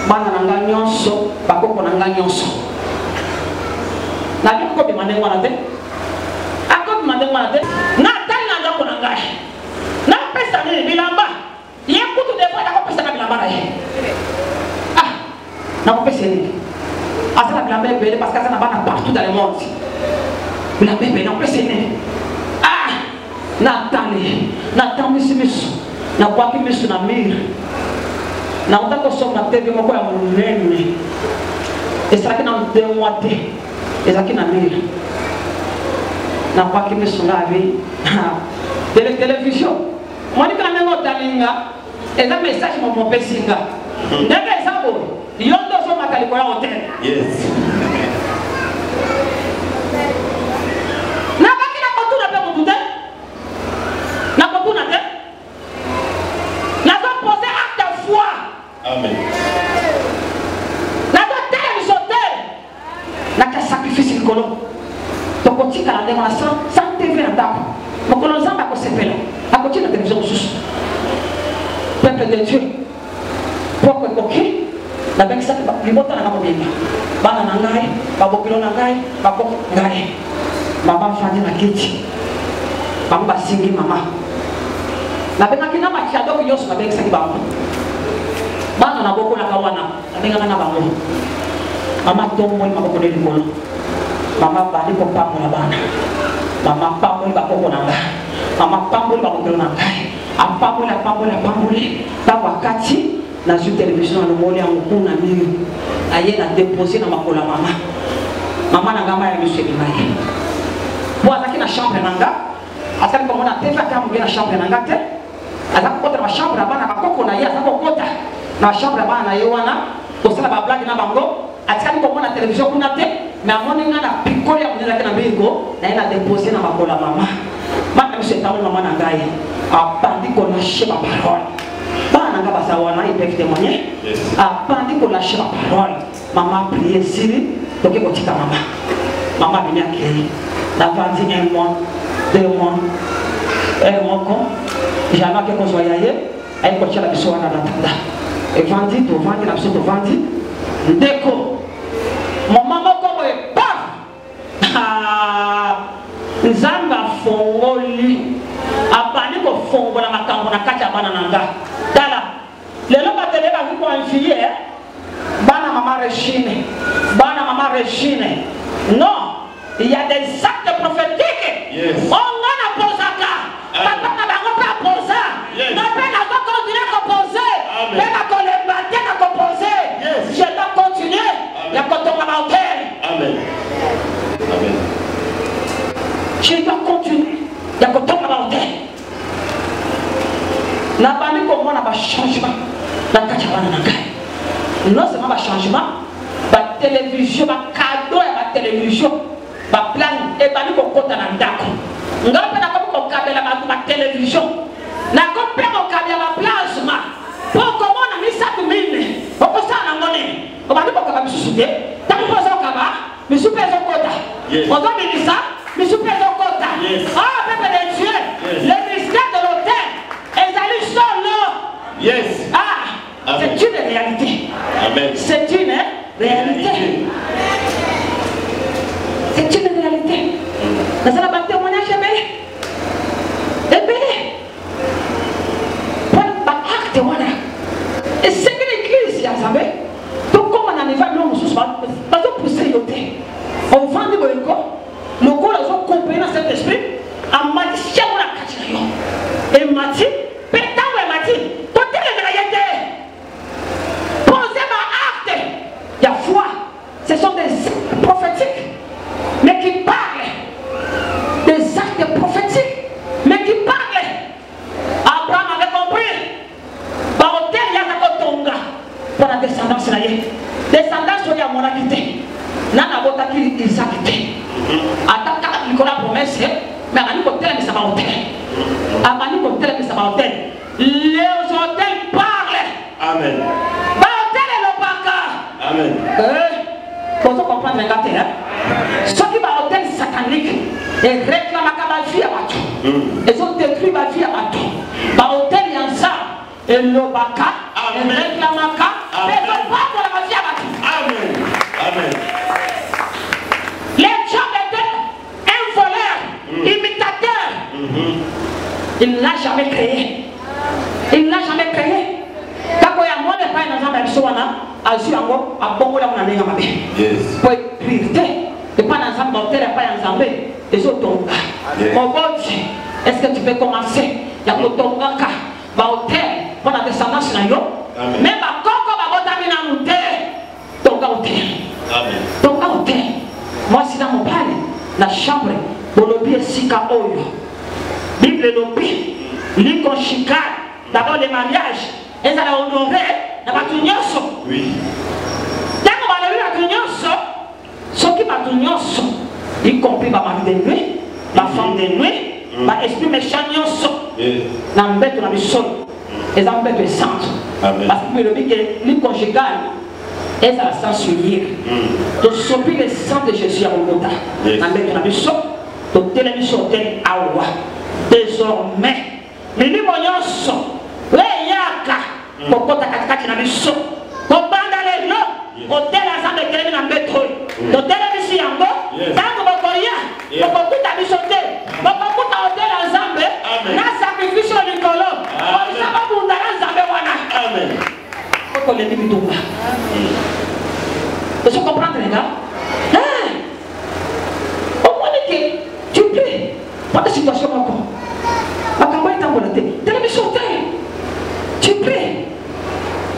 bana na nganyoso bakoko na nganyoso na biko bi mane wana te na tali na ndako na ngai na pesa ni bilamba ye kutu de fois na ko pesa na bilamba na ye na ko pesa ni asala bilamba bele parce que ça na bana partout dans le monde bilamba bele na ko pesa ni na tali misu na kwa ki misu na mir na utako soma tebe moko ya munene esaki na 2 mois te esaki na mir na kwa kimi sungavi télévision moi quand même otalinga et un message mon pesinga ndenge ezabo yondo so makali kwa hotel Yes. na baki na kotuna pe mutute na kotuna te na zo poser acte de foi. Amen. Na zo télévision na ka sacrifice likolo to kotika la ndemo na sans TV na ndako mokolo nzambe akosepela akotia na télévision mosusu peuple de Dieu poko ekoki nabekisaki libota na mobimba bana na ngai babokilo na ngai baboko ngai mama fandi na kiti bango basingi mama nabengaki na makiadoko nyonso nabekisaki bango bana na bokolaka wana nabengaka na bango mama tomboli maboko de likolo mama bali kopambola bana mama pamboli bakoko na ngai mama pamboli bakokelo na ngai apamboli wakati na sur télévision na moli yango kuna mimi aye na déposer na makola mama na ngama ya monsieur Bimaye po azaki na chambre nanga asali ko mona TV aka mo na chambre nanga te azaki kota na chambre bana bakoko na ye azaki kota na chambre bana na ye wana kosala ba blague na bango atikali ko mona télévision kuna te mais amoni nga na pikoli ya monela na bingo na ye na déposer na makola mama monsieur tamu mama na ngai apandi ko lâcher ma parole bana nga basawana ils peuvent témoigner apandi ko lâcher ma parole maman prier siri toke ko tika mama bini akei na vandi un mois 2 mois moko jamais que qu'on soit yaye ay ko tala biso wana na tanda et vandi to vandi na biso to vandi ndeko maman moko boye paf nzamba fongoli apani ko fongola makambo na kati ya bana nanga tala lelo batele ba ko enfier bana mama Regine non il y a des actes prophétiques on a posé papa na bango pas poser na pena ko continuer ko poser pena ko le battre na ko poser je dois continuer ya ko tonga ba hotel amen je dois continuer ya ko tonga ba hotel na bani ko mona ba changement na kati ya bana nanga non seulement ba changement ba télévision ba cadeau ya ba télévision ba plan et bani ko kota na ndako ngape na ko kabela ba télévision na ko pe ko kabela ba plasma pour comment na misa kumine ko sana ngone ko bani ko ka bisusude tangu ko so kaba misupe so kota ko do minisa misupe so kota ah peuple de Dieu le mystère de l'autel ezali solo c'est une réalité amen c'est une réalité c'est une réalité mais ça n'a pas témoignage ébélé pour acte wana et c'est que l'église ya zambe to comme on arrive non sous pas to pousser yote on vend de boyko le corps a compris dans cet esprit a mati chamo la kati yo et mati pétango et mati to tele de la yete posez ma acte ya foi ce sont des prophétiques mais qui parlent des actes prophétiques mais qui parlent. Abraham avait compris par hôtel ya kotonga pour la descendance na ye descendance ya mona kité nana botaki Isaac té ataka likola promesse mais ani ko tele ça va hôtel amani ko tele ça va hôtel les hôtels parlent amen ba hôtel le baka amen faut comprendre les gars ce qui va hôtel satanique et réclame la vie à bateau ils ont détruit la vie à bateau ba hôtel yansa et le baka et réclame ka mais pas pour la vie à bateau amen amen les gens étaient un voleur imitateur il n'a jamais créé kako ya mone pa na nzambe biso wana azu yango abongola na ndenge mabe po priorité et pas dans nzambe hôtel pas ya nzambe ezotonga moboti est-ce que tu peux commencer ya kotongaka ba hôtel pour la descendance na yo même ba koko ba botami na muté tonga hôtel moi si dans mon pale la chambre Bolobi esika oyo. Bible lobi. Li konshika. D'abord les mariages. Et ça a honoré. Dans ma tunyonso. Oui. Quand on va lever la tunyonso. Ce qui m'a tunyonso. Y compris ma mari de nuit. Ma femme de nuit. Ma esprit méchant nyonso. Na mbete na bisolo. Et ça mbete est sainte. Parce que le dit que li conjugal. Et ça la censurer. Donc sopi le sang de Jésus à Golgotha. Na mbete na bisolo. Donc tel émission tel awa. Désormais. Mais lui nyonso. Le yaka. Kokota katikati na biso. Kobanda le no. Hotel ensemble de kelemi na mbete. Donc tel émission yango. Tango bokoya. Bokokuta biso te. Bokokuta hotel ensemble. Na sacrifice au Nicolo. Oisa babunda na nzambe wana. Amen. Pourquoi les limites tout là? Vous comprenez les gars? Au moins que tu pries. Pas de situation encore. Ma campagne est en bonne tête. Télévision hôtel. Tu pries.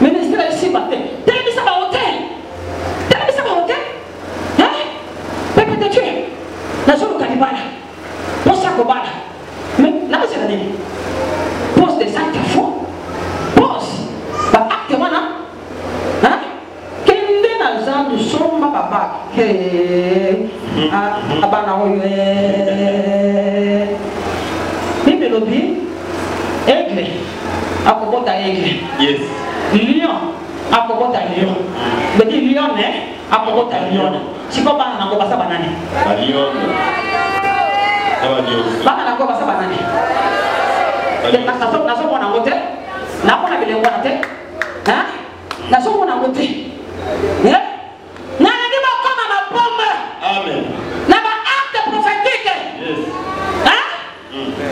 Ministère ici matin. Télévision à hôtel. Télévision à hôtel. Hein? Pépé de Dieu. La zone cannibale. Pour ça qu'on bat. Mais là c'est la dîme. Pose des actes à fond. Pose. Bah acte voilà. Hein? Kende na zan du somba baba. Abana oye. Bible lobi. Aigle. Akobota aigle. Yes. Lion. Akobota lion. Bedi lion akobota lion. Si ko bana na ko basa banane. Lion. Bana na ko basa banane. Naso mona ngote. Na ko na bile ngwana te. Hein? Naso mona ngote. Eh? Na na diba koma ma bombe. Amen. Na ba acte prophétique. Yes. Hein?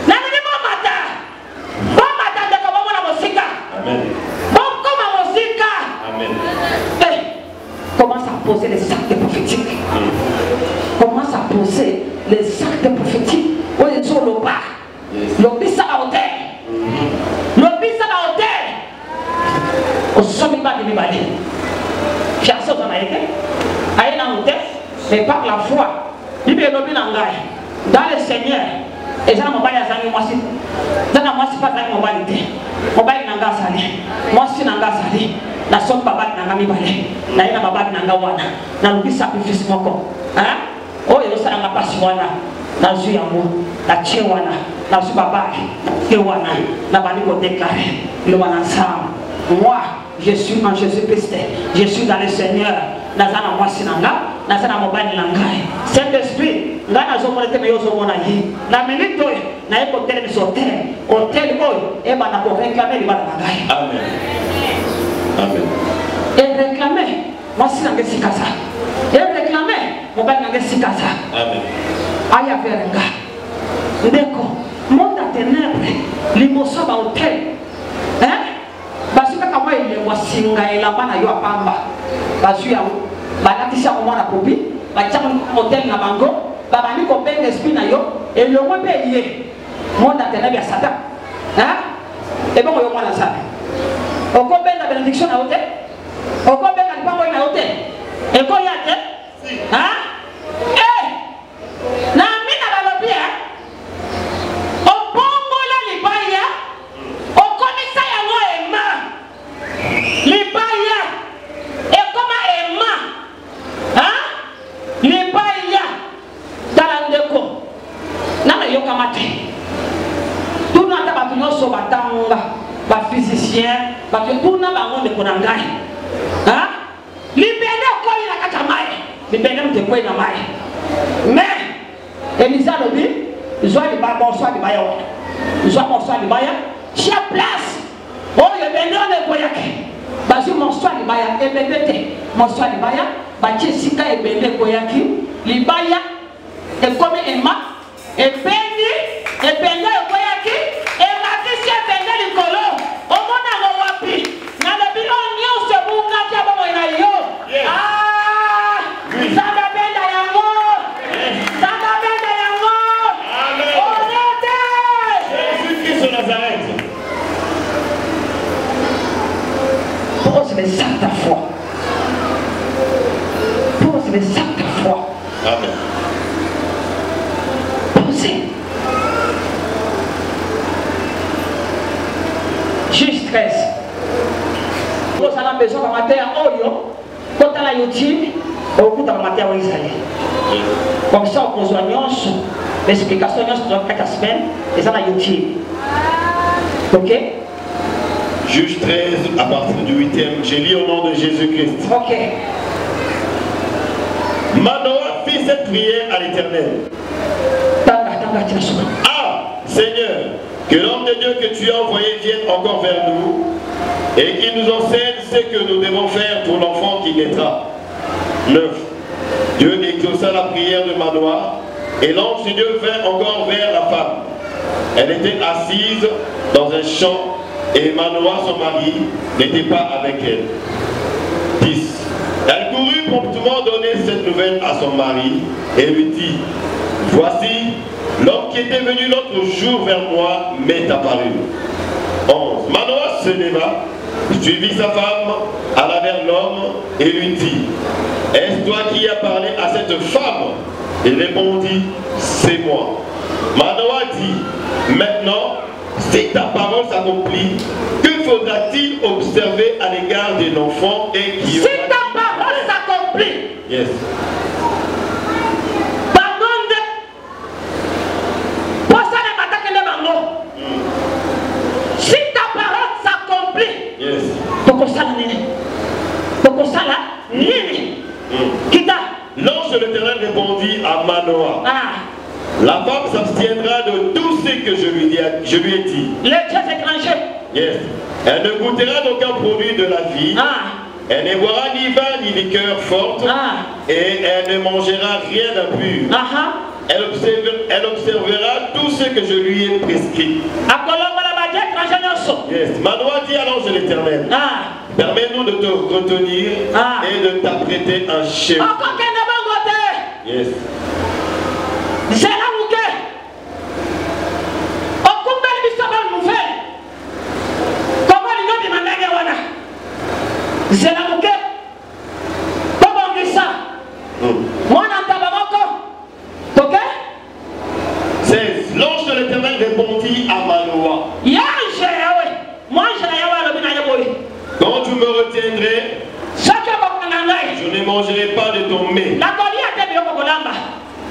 Na na diba mata. Bon mata de ko mona musika. Amen. Bon koma musika. Amen. Eh, commence à poser les actes prophétiques. Commence à poser les actes prophétiques. Où ils sont le bas. Le bisa à hôtel. Le bisa à hôtel. Au sommet de l'Ibali. J'ai assez dans la été. Aïe dans l'hôtel. Mais par la foi. Libéré le bilangai. Dans le Seigneur. Et ça, mon bail à Zani, moi, si. Dans la moi, si pas dans mon bail. Mon bail n'a pas salé. Moi, si n'a pas salé. La somme papa n'a pas mis balé. La ina papa n'a pas wana. Na lubi sacrifice moko. Hein? Oh, il y a ça n'a pas si wana. Na zu yango. Na che wana. Na su papa. Ke wana. Na bani ko déclarer. Le wana ensemble. Moi, je suis en Jésus-Christ. Je suis dans le Seigneur. Nazana moi sinanga. Nazana mobile nangai. Saint-Esprit. Nga na zo monete me yo zo mona yi. Na minute na eko tele mi sotel. Hotel boy. E ba na ko réclamer li ba nangai. Amen. Amen. Et réclamer, moi si n'angé si casa. Et réclamer, mon père n'angé si casa. Amen. Aïe à faire un gars. D'accord. Monde à ténèbres, l'émotion va au tel. Hein? Parce que quand moi il est moi singa et la bana yo apamba. Parce que la tisia au moins la copie, la tia hôtel na bango, babani ko ben esprit na yo et le moins payé. Monde à ténèbres à Satan. Hein? Et bon yo moi la salle. Au combien de la bénédiction à hôtel? Au combien de la parole à hôtel? Et quoi y a-t-il? Hein? Eh! Na mina la lobby, hein? Au bongo la libaya, au commissaire à moi Emma. Libaya, et comment Emma? Hein? Libaya, talandeko. Nana yokamate. Tout le monde a battu sur batanga. Ba physicien, ba que tout n'a pas de konangai. Hein? Libéré ko ila kaka mai. Libéré mte ko ina mai. Mais Elisa lobi, joie de ba bonsoir de baya. Joie bonsoir de baya. Chia place. Oh, ye beno ne ko yake. Ba ju bonsoir de baya e bebete. Bonsoir de baya, ba Jessica e bende ko yaki. Libaya e comme Emma e beni e bende ko yaki. E matisi e bende likolo. Pose les actes à foi. Pose les actes à foi. Amen. besoin de mater oyo, quand tu as YouTube, au de mater au Israël. Comme ça, on pose l'explication de 4 semaines, et ça, on YouTube. Ok? Juge 13, à partir du 8e, j'ai lu au nom de Jésus-Christ. Ok. Manoah fit cette prière à l'Éternel. Ah, Seigneur, que l'homme de Dieu que tu as envoyé vienne encore vers nous et qu'il nous enseigne ce que nous devons faire pour l'enfant qui naîtra. 9. Dieu exauça la prière de Manoah et l'ange de Dieu vint encore vers la femme. Elle était assise dans un champ et Manoah, son mari, n'était pas avec elle. 10. Elle courut promptement donner cette nouvelle à son mari et lui dit, voici, l'homme qui était venu l'autre jour vers moi m'est apparu. 11. Manoah se leva, suivit sa femme, alla vers l'homme et lui dit, est-ce toi qui as parlé à cette femme? Il répondit, c'est moi. Manoah dit, maintenant, si ta parole s'accomplit, que faudra-t-il observer à l'égard de l'enfant et qui... Si ta parole s'accomplit, yes. Si ta parole s'accomplit, yes. L'ange de l'Éternel répondit à Manoah, la femme s'abstiendra de tout ce que je lui ai dit. Les dieux étrangers. Yes. Elle ne goûtera d'aucun produit de la vie. Elle ne boira ni vin ni liqueur forte. Et elle ne mangera rien d'impur. Elle observera tout ce que je lui ai prescrit. Yes. Manoah dit à l'ange de l'Éternel, permets-nous de te retenir et de t'apprêter un chef. Yes. L'ange de l'Éternel répondit à Manoah, quand tu me retiendrais, je ne mangerai pas de ton mets.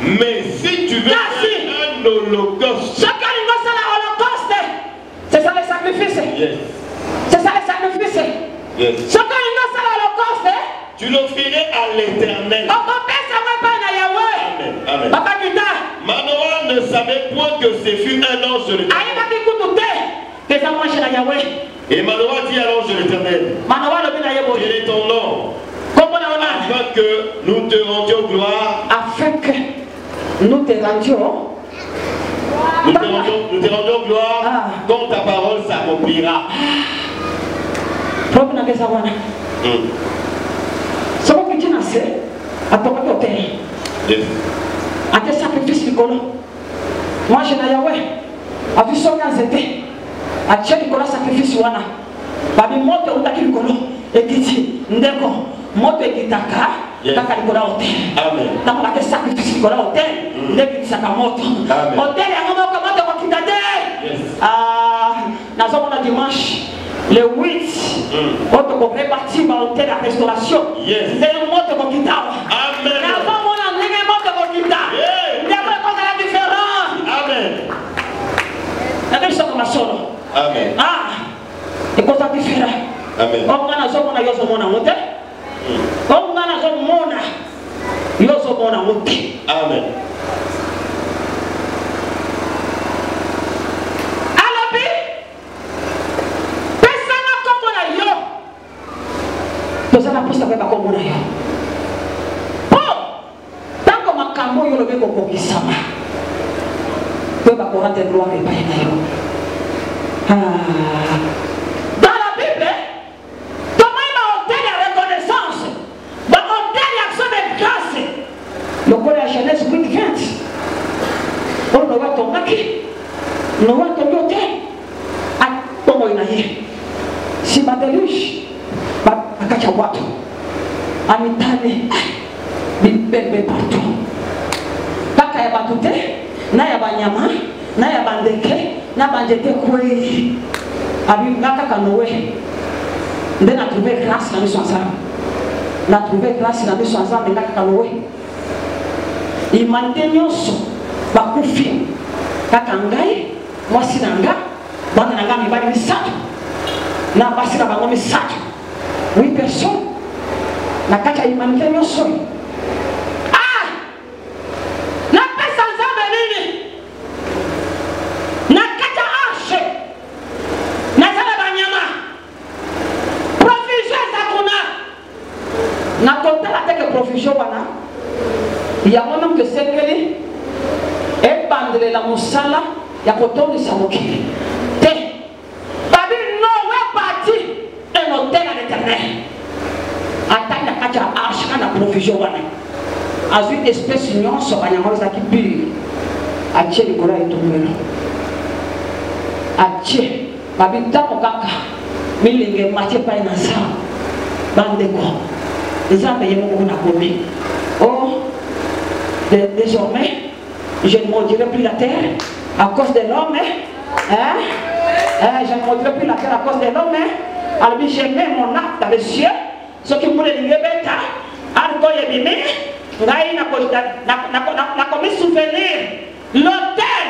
Mais si tu veux un holocauste, c'est ça le sacrifice. Yes. C'est ça le sacrifice. Yes. Tu l'offrirais à l'Éternel. Amen. Amen. Manoah ne savait point que ce fut un ange de l'Éternel. Et Manoah dit à l'ange de l'Éternel, quel est ton nom? Afin que nous te rendions gloire. Afin que nous te rendions. Nous te rendions gloire quand ta parole s'accomplira. Yes. À tes sacrifices, Nicolas. Moi, je n'ai Yahweh. A vu son azété. A Dieu, Nicolas, sacrifice, Wana. Babi, moi, tu as Nicolas. Et dit, Ndeko, moi, tu es Kitaka. Taka Nicolas, hôtel. Amen. Dans la sacrifice, Nicolas, hôtel. Ndeko, Sakamoto. Hôtel, il y a un moment, comment tu vas quitter? Nous avons dimanche. Le 8, on te répartit dans l'hôtel de la restauration. Yes. C'est un mot de Kokita. Amen. Amen. Et quand ça différent. Amen. On a zo mona yoso mona mote. On a zo mona yoso mona mote. Amen. Alabi. Pesana comme na yo. Pesana posta kwa comme na yo. Oh! Tango makambo yo lobe ko kokisama. Kwa ba ko rendre gloire et paye na yo. Dans la Bible, comment il a obtenu la reconnaissance, il a obtenu l'action de grâce. Le col de la Genèse 8, 20. On ne voit ton maki, on ne voit ton yoté. À comment il a dit, si ma déluge, à Kachawato, à Mitane, bébé partout. Baka ya batute, na ya banyama, na ya bandeke. Na banjete kweli abi ngaka kanowe Mais on a trouvé grâce dans le son ensemble. On a trouvé grâce dans le son ensemble. Humanité nyonso bakufi kaka ngai mwasi na nga bana na nga mibali misato na basi na bango misato 8 personnes na kati ya humanité nyonso na pesa nzambe nini na kati ya arche na zala banyama provision eza kuna na kotala teke provision wana yango même que sekeli ebandele la mosala ya kotondisa mokili te babi Noé parti un hôtel à l'éternel atteint na kati ya arche na provision wana azwi espèce nyonso banyama ezalaki pire atie likolo ya etumbelo atie babi ntango kaka milenge matie epai na nzambe bandeko nzambe ye moko na komi désormais, je ne maudirai plus la terre à cause de l'homme. Je ne maudirai plus la terre à cause de l'homme. Alors, j'ai mis mon acte dans les cieux. Ce qui voulait dire, n'a commis souvenir. L'autel,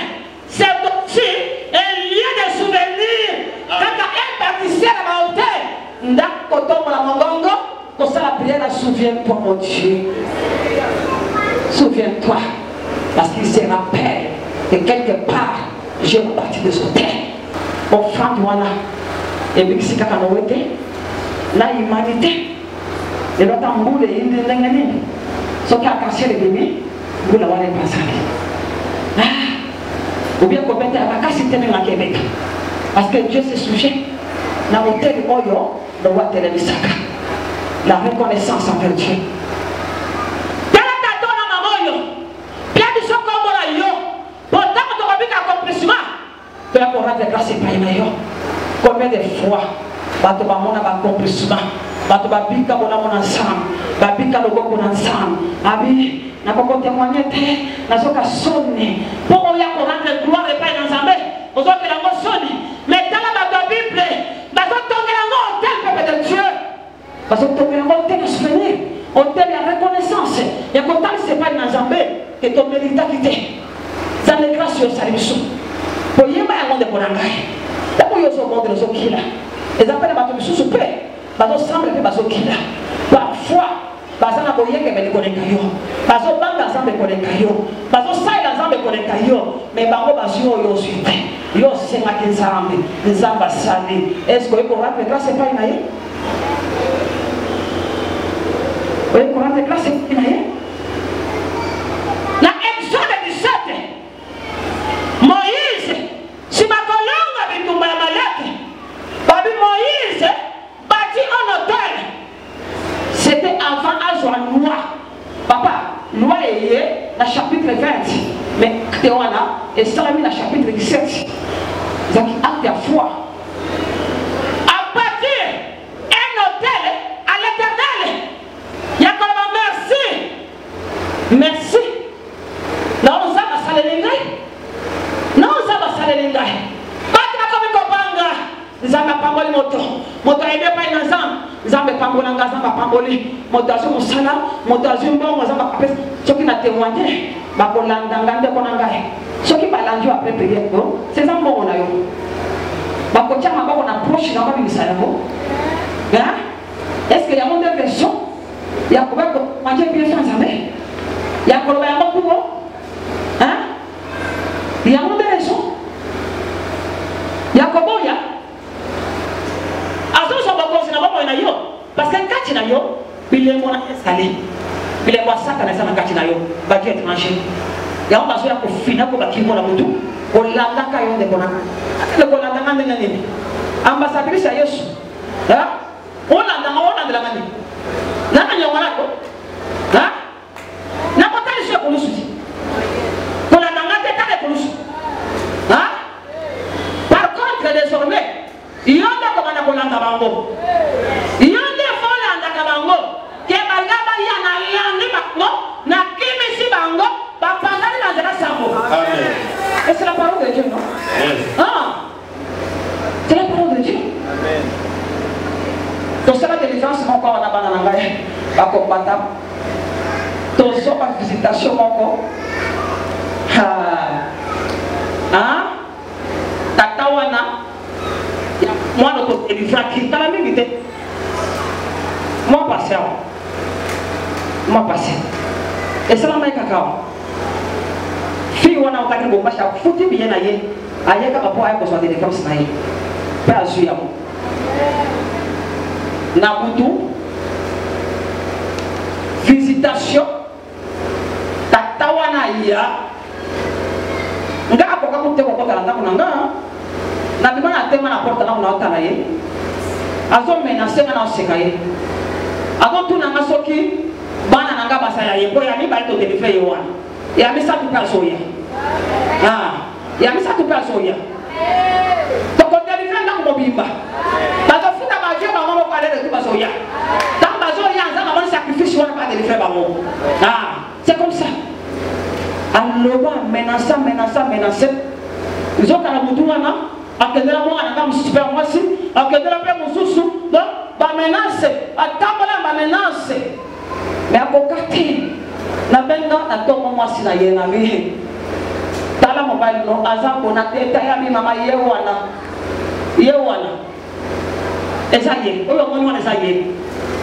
c'est aussi un lieu de souvenir. Quand un pâtissier à l'autel, la prière, souviens-toi, mon Dieu. Souviens-toi, parce qu'il se rappelle que quelque part, j'ai parti de son terre. Offrande, voilà. Et puis, si quelqu'un n'a été, la humanité, et l'autre en bout, et il est l'ennemi. Ce qui a cassé les bébés, vous l'avez pas. Ou bien qu'on mette à la casse, c'était même à Québec. Parce que Dieu s'est sujet. Dans l'hôtel Oyo, le roi Télévisaka. La reconnaissance envers Dieu. Tu vas rendre grâce à combien de fois tu vas avoir un accomplissement, tu vas bika bon ensemble, bika le bon ensemble. Abi, na pas témoigner te, na soka sonne. Pour on y a rendre gloire et paix dans Zambé. Aux autres la mot sonne. Mais dans la Bible, parce que tomber en hôtel peuple de Dieu. Parce que tomber en hôtel de souvenir, hôtel de reconnaissance. Et quand tu sais pas dans Zambé, que ton mérite a quitté. Ça n'est grâce au salut. Pour y avoir un monde de Bonangai, d'abord il y a ce monde de Zokila. Les appels à bateau sous paix, bateau semble que Bazokila. Parfois, Bazana Boye que me connaît Kayo, Bazo Banga Zambe connaît Kayo, Bazo Saïda Zambe connaît Kayo, mais Bango Bazio yo suite. Yo c'est ma Kinzambe, Nzamba Sali. Est-ce que vous pouvez grâce c'est pas une aïe? Vous pouvez grâce c'est une aïe? La Exode 17. Moïse, si ma colonne avait tombé à Malek, Babi Moïse bâtit un hôtel. C'était avant Azoua loi. Papa, loi est dans le chapitre 20. Mais Théoana est Salami dans le chapitre 17. Donc, acte de foi. À bâtir un hôtel à l'éternel. Il y a comme un merci. Merci. Non, nous avons salé non, ça va saler les gars. Pas comme Kobanga. Nous avons pas volé moto. Moto est bien pas ensemble. Nous avons pas volé ensemble, nous avons pas volé. Moto a joué au salam, moto a joué bon, nous avons pas fait. Ce qui n'a témoigné, bah pour l'anganga, pour l'angaï. Ce qui va l'anjou après prier, c'est ça bon on a eu. Bah pour tiens, on approche, on va lui dire hein? Est-ce qu'il y a mon version? Il y a combien de manger bien sans jamais? Il y a combien de beaucoup? Hein? Il y a une raison. Il y a comment il y a? Parce que quand tu as il est mon escalier. Il est mon sac à la salle quand tu as battu étranger. Il y a un besoin pour finir pour bâtir mon amour. On l'a caillon de Bonana. Le Bonana de l'année. Ambassadrice à Yesu. On l'a dans de la manie. N'a pas de malade. N'a pas de chef pour nous soucier. Pour la nangate, t'as des pouces. Par contre, désormais, il y a des commandes pour l'andabango. Il y a des folles l'andabango. Qui est malgaba yana yandi bakno, na kimi si bango, bapangani na zera sambo. Amen. Et c'est la parole de Dieu, non? C'est la parole de Dieu. Amen. ngai bakobata tozo ba visitation moko tata wana mwana kotelivra kitala mingi te moi passé esala mai kakao fi wana otaki bopasha futi biye na ye ayeka bapo aye kozwa délivrance na ye mpe azwi yango na butu visitation tata wana ya nga akoka kute kokotala ndako na nga na bima na tema na porta ndako na otala ye azomena senga na oseka ye azotuna nga soki bana na nga basa ya ye mpo ya mibali todelivre ye wana ya misatu mpe azoya ya misatu mpe azoya tokodelivre ndako mobimba bazofuta bavie bango moko aleletu bazoya ntango bazoya nzanga moni sacrifice wana mpe adelivre bango c'est comme ça aloba menase nzokana mutu wana akendela mwana nga mosusu mpe mwasi akendela mpe mosusu donc bamenase atambola bamenase mais akoka te nabenga natongo mwasi na ye na vie tala mobali no aza mpona te tayami mama ye wana eza ye oyo omoni wana eza ye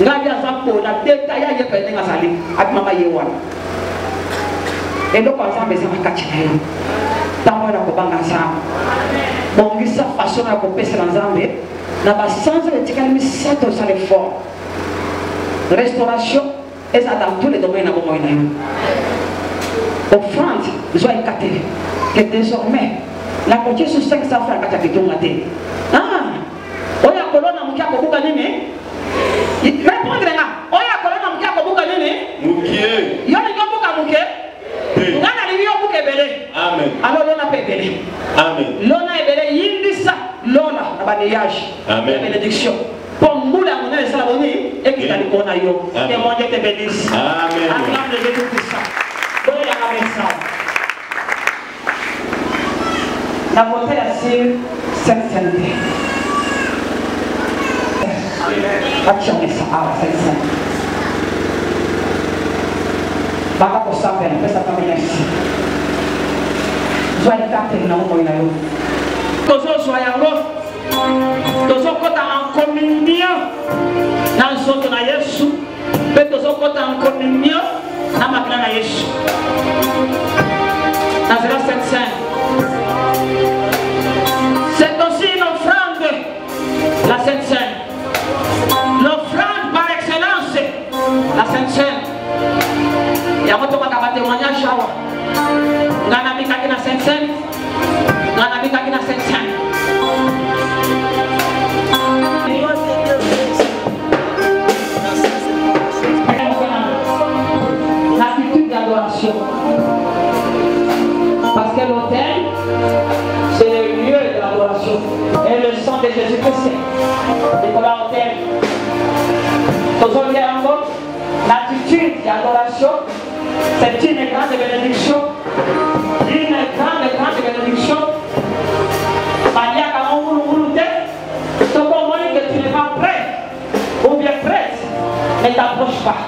ngai aza mpona te taya ye mpe ndenge azali abi mama ye wana eloko azambe eza makati na ye ntango na kobanga nzambe bongisa façon ya kopesela nzambe na basanza etikali misato osala effort restauration eza dans tous les domaines na bomoi na yo offrande zwa ekateli que désormais la kotie sur 500 francs kati ya kitunga te oyo akolona moki akobuka nini répondre nga oyo akolona moki akobuka nini yo lingi obuka moke nga na lingi obuka ebele alo lona mpe ebele lona ebele yindisa lona na baneyage ya bénédiction pour mbula ya monene esala boni ekita likolo na yo témoin te bénisse acclame le Dieu tout-puissant oyanga mesa na vote ya sur cette sainteté akishongesa awa saisa baka kosambela pesa famille merci zwa ekateli na bomoi na yo tozozwa yango tozokota en communion na nzoto na Yesu mpe tozokota en communion na makila na Yesu na zela Saint-Saint. C'est aussi une offrande, la Sainte-Sainte. L'offrande par excellence, la Sainte-Sainte. Il y a beaucoup de témoignages. Ngana bikaki na Sainte-Sainte. Ngana bikaki na Sainte-Sainte. L'attitude d'adoration. Parce que l'autel, c'est le lieu de l'adoration. Et le sang de Jésus-Christ, c'est pour l'autel. Aujourd'hui encore, l'attitude d'adoration, c'est une grande bénédiction. Une grande bénédiction. Maria, quand vous voulez, tu comprends que tu n'es pas prêt ou bien prête, ne t'approche pas.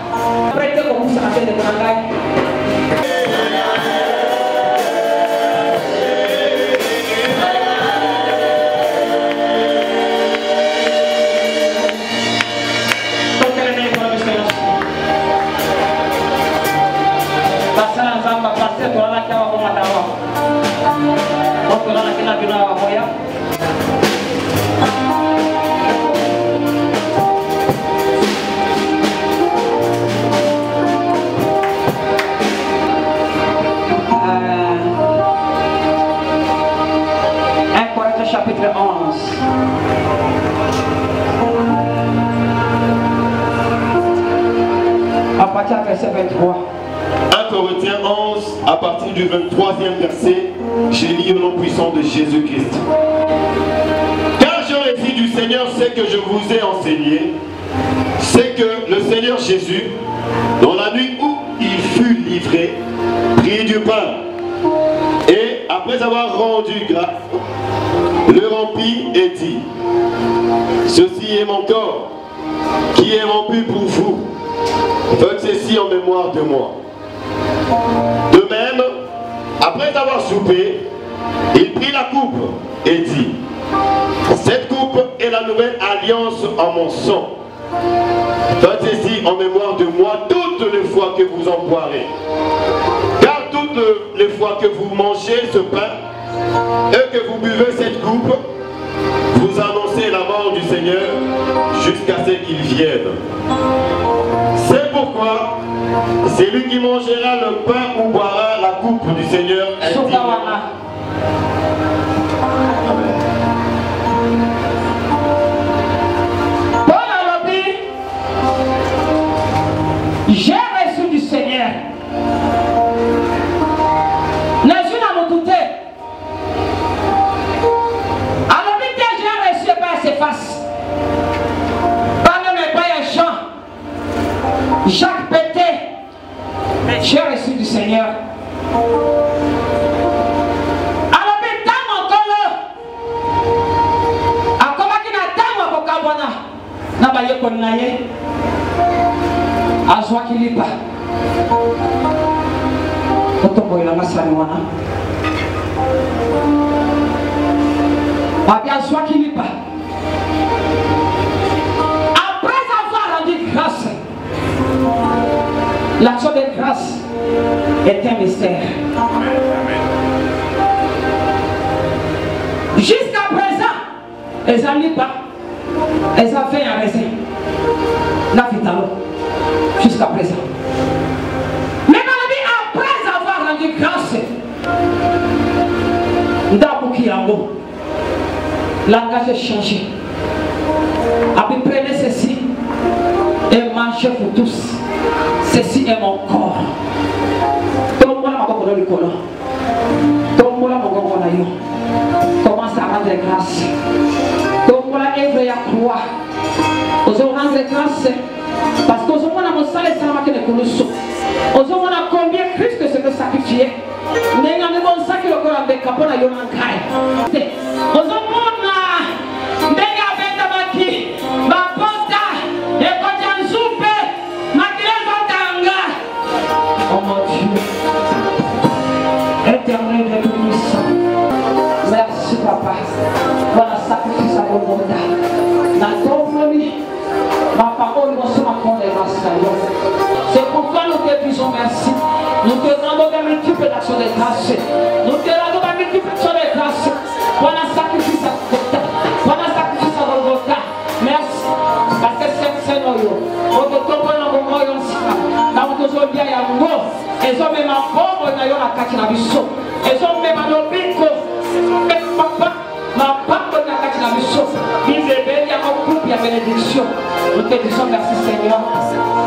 Prête comme vous savez de travail. Chapitre 11. À partir du verset 23. 1 Corinthiens 11, à partir du 23e verset, j'ai lu au nom puissant de Jésus-Christ. Car j'aurais dit du Seigneur ce que je vous ai enseigné, c'est que le Seigneur Jésus, dans la nuit où il fut livré, prit du pain, et après avoir rendu grâce, le remplit et dit, ceci est mon corps qui est rompu pour vous. Faites ceci en mémoire de moi. De même, après avoir soupé, il prit la coupe et dit, cette coupe est la nouvelle alliance en mon sang. Faites ceci en mémoire de moi toutes les fois que vous en boirez. Car toutes les fois que vous mangez ce pain et que vous buvez cette coupe, vous annoncez la mort du Seigneur jusqu'à ce qu'il vienne. C'est pourquoi celui qui mangera le pain ou boira la coupe du Seigneur indignement. J'ai reçu du Seigneur. Les yeux à me douter. Alors, vite, j'ai reçu et pas s'efface. Parle mes pères Jean. Jacques Pété. J'ai reçu du Seigneur. Alors, vite, mon colo. A comment qu'il attend mon cabana. N'a pas eu qu'on aille. Azwa kilipa Otombo ila masani wana Papi azwa kilipa. Après avoir rendu grâce, l'action de grâce est un mystère. Jusqu'à présent, elles n'ont pas, elles ont fait un raisin. La vitalo. Jusqu'à présent. Mais après avoir rendu grâce, langage est changé. Après, prenez ceci et mangez pour tous. Ceci est mon corps. Tout le monde a encore le colon. Tout le monde a encore le colon. Commence à rendre grâce. Tout le monde a œuvré à croire. Vous rendre grâce. Parce que vous avez mon salaire, ça m'a fait le colosso. Vous avez combien Christ que c'est le sacrifié. Vous avez mon sacrifié le corps avec Capona Yomankai. Vous avez oh mon Dieu, éternel et tout-puissant, merci papa pour la sacrifice à vos mandats. Dans ton famille, ma parole nous sommes encore les mascaillons. C'est pourquoi nous te disons merci. Nous te rendons des multiples actions de grâce. Nous te rendons des multiples actions de grâce pour la sacrifice à Golgotha. Pour la sacrifice à Golgotha. Merci. Parce que c'est nous. On te tombe dans le moment où on bien ya ngo ezo mema bombo na yo na kati na biso ezo mema lobiko papa ma papa na kati na biso bibebe ya ko coupe ya bénédiction. Nous te disons merci Seigneur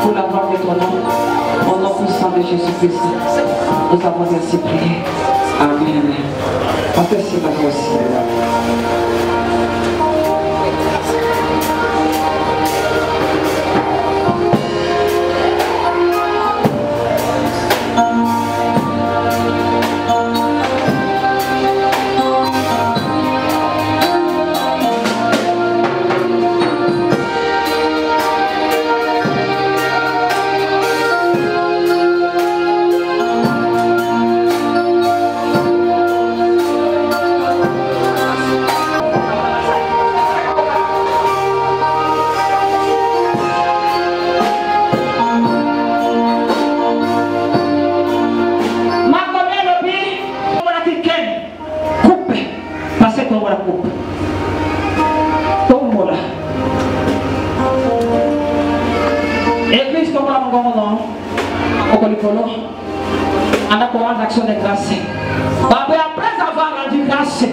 pour la gloire de ton nom. Au nom puissant de Jésus-Christ nous avons ainsi prié. Amen. Merci à vous aussi. Action de grâce. Après avoir rendu grâce,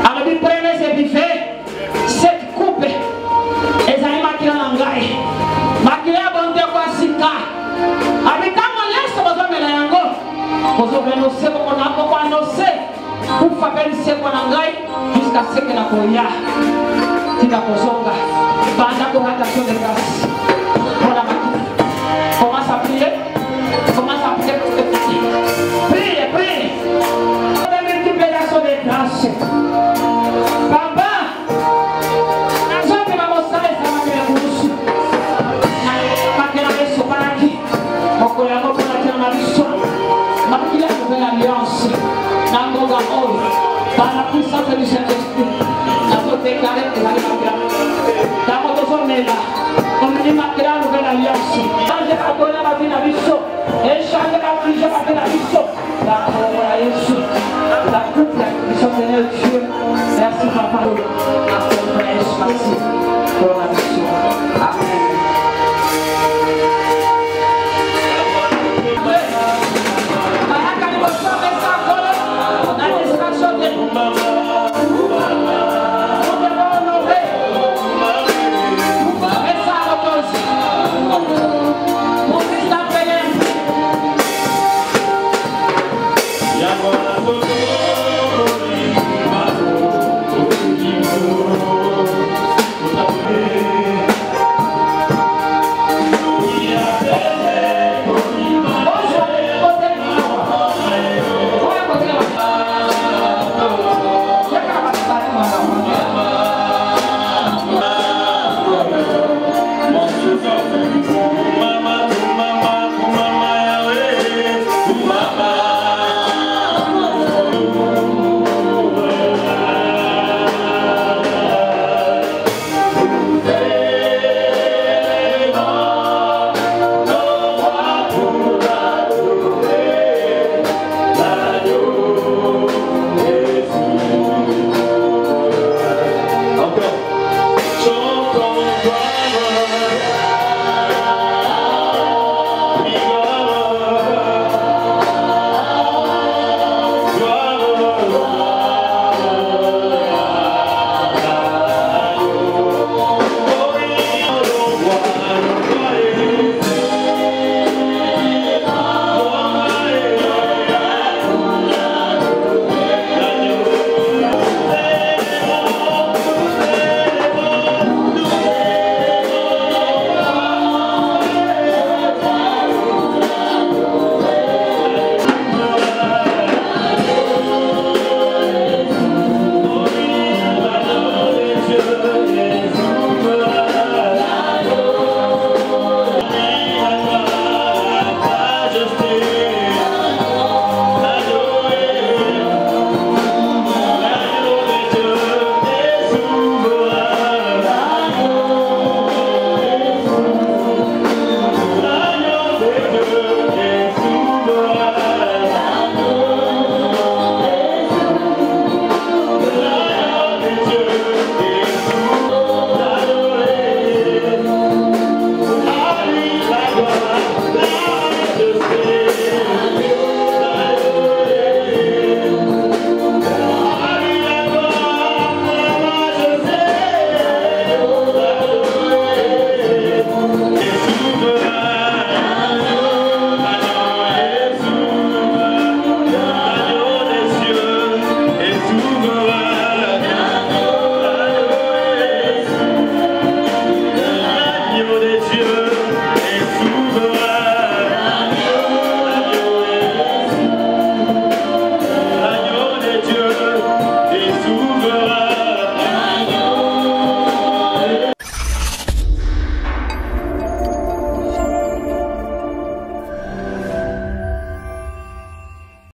alors il prenait ses buffets, cette coupe, et ça y maquillé en gaï. Maquillé à bonté quoi sika. Avec quand on laisse besoin de l'ango, vous avez annoncé qu'on a beaucoup annoncé pour faire ce qu'on a gaï jusqu'à ce que la koya. Tu vas posonga. Pendant qu'on a action de grâce. Pour la maquille. Commence à prier. Commence à prier pour que priez, priez. La multiplication des grâces. Papa, nous sommes dans mon salaire, ça m'a fait un coup. Par la puissance du Saint-Esprit, nous avons déclaré que nous allons dans notre zone là, on nous dit que la nouvelle alliance. Changer la donne à la vie, et changer la vision à la vie. La parole à Jésus, la coupe, la puissance de Dieu. Merci, papa.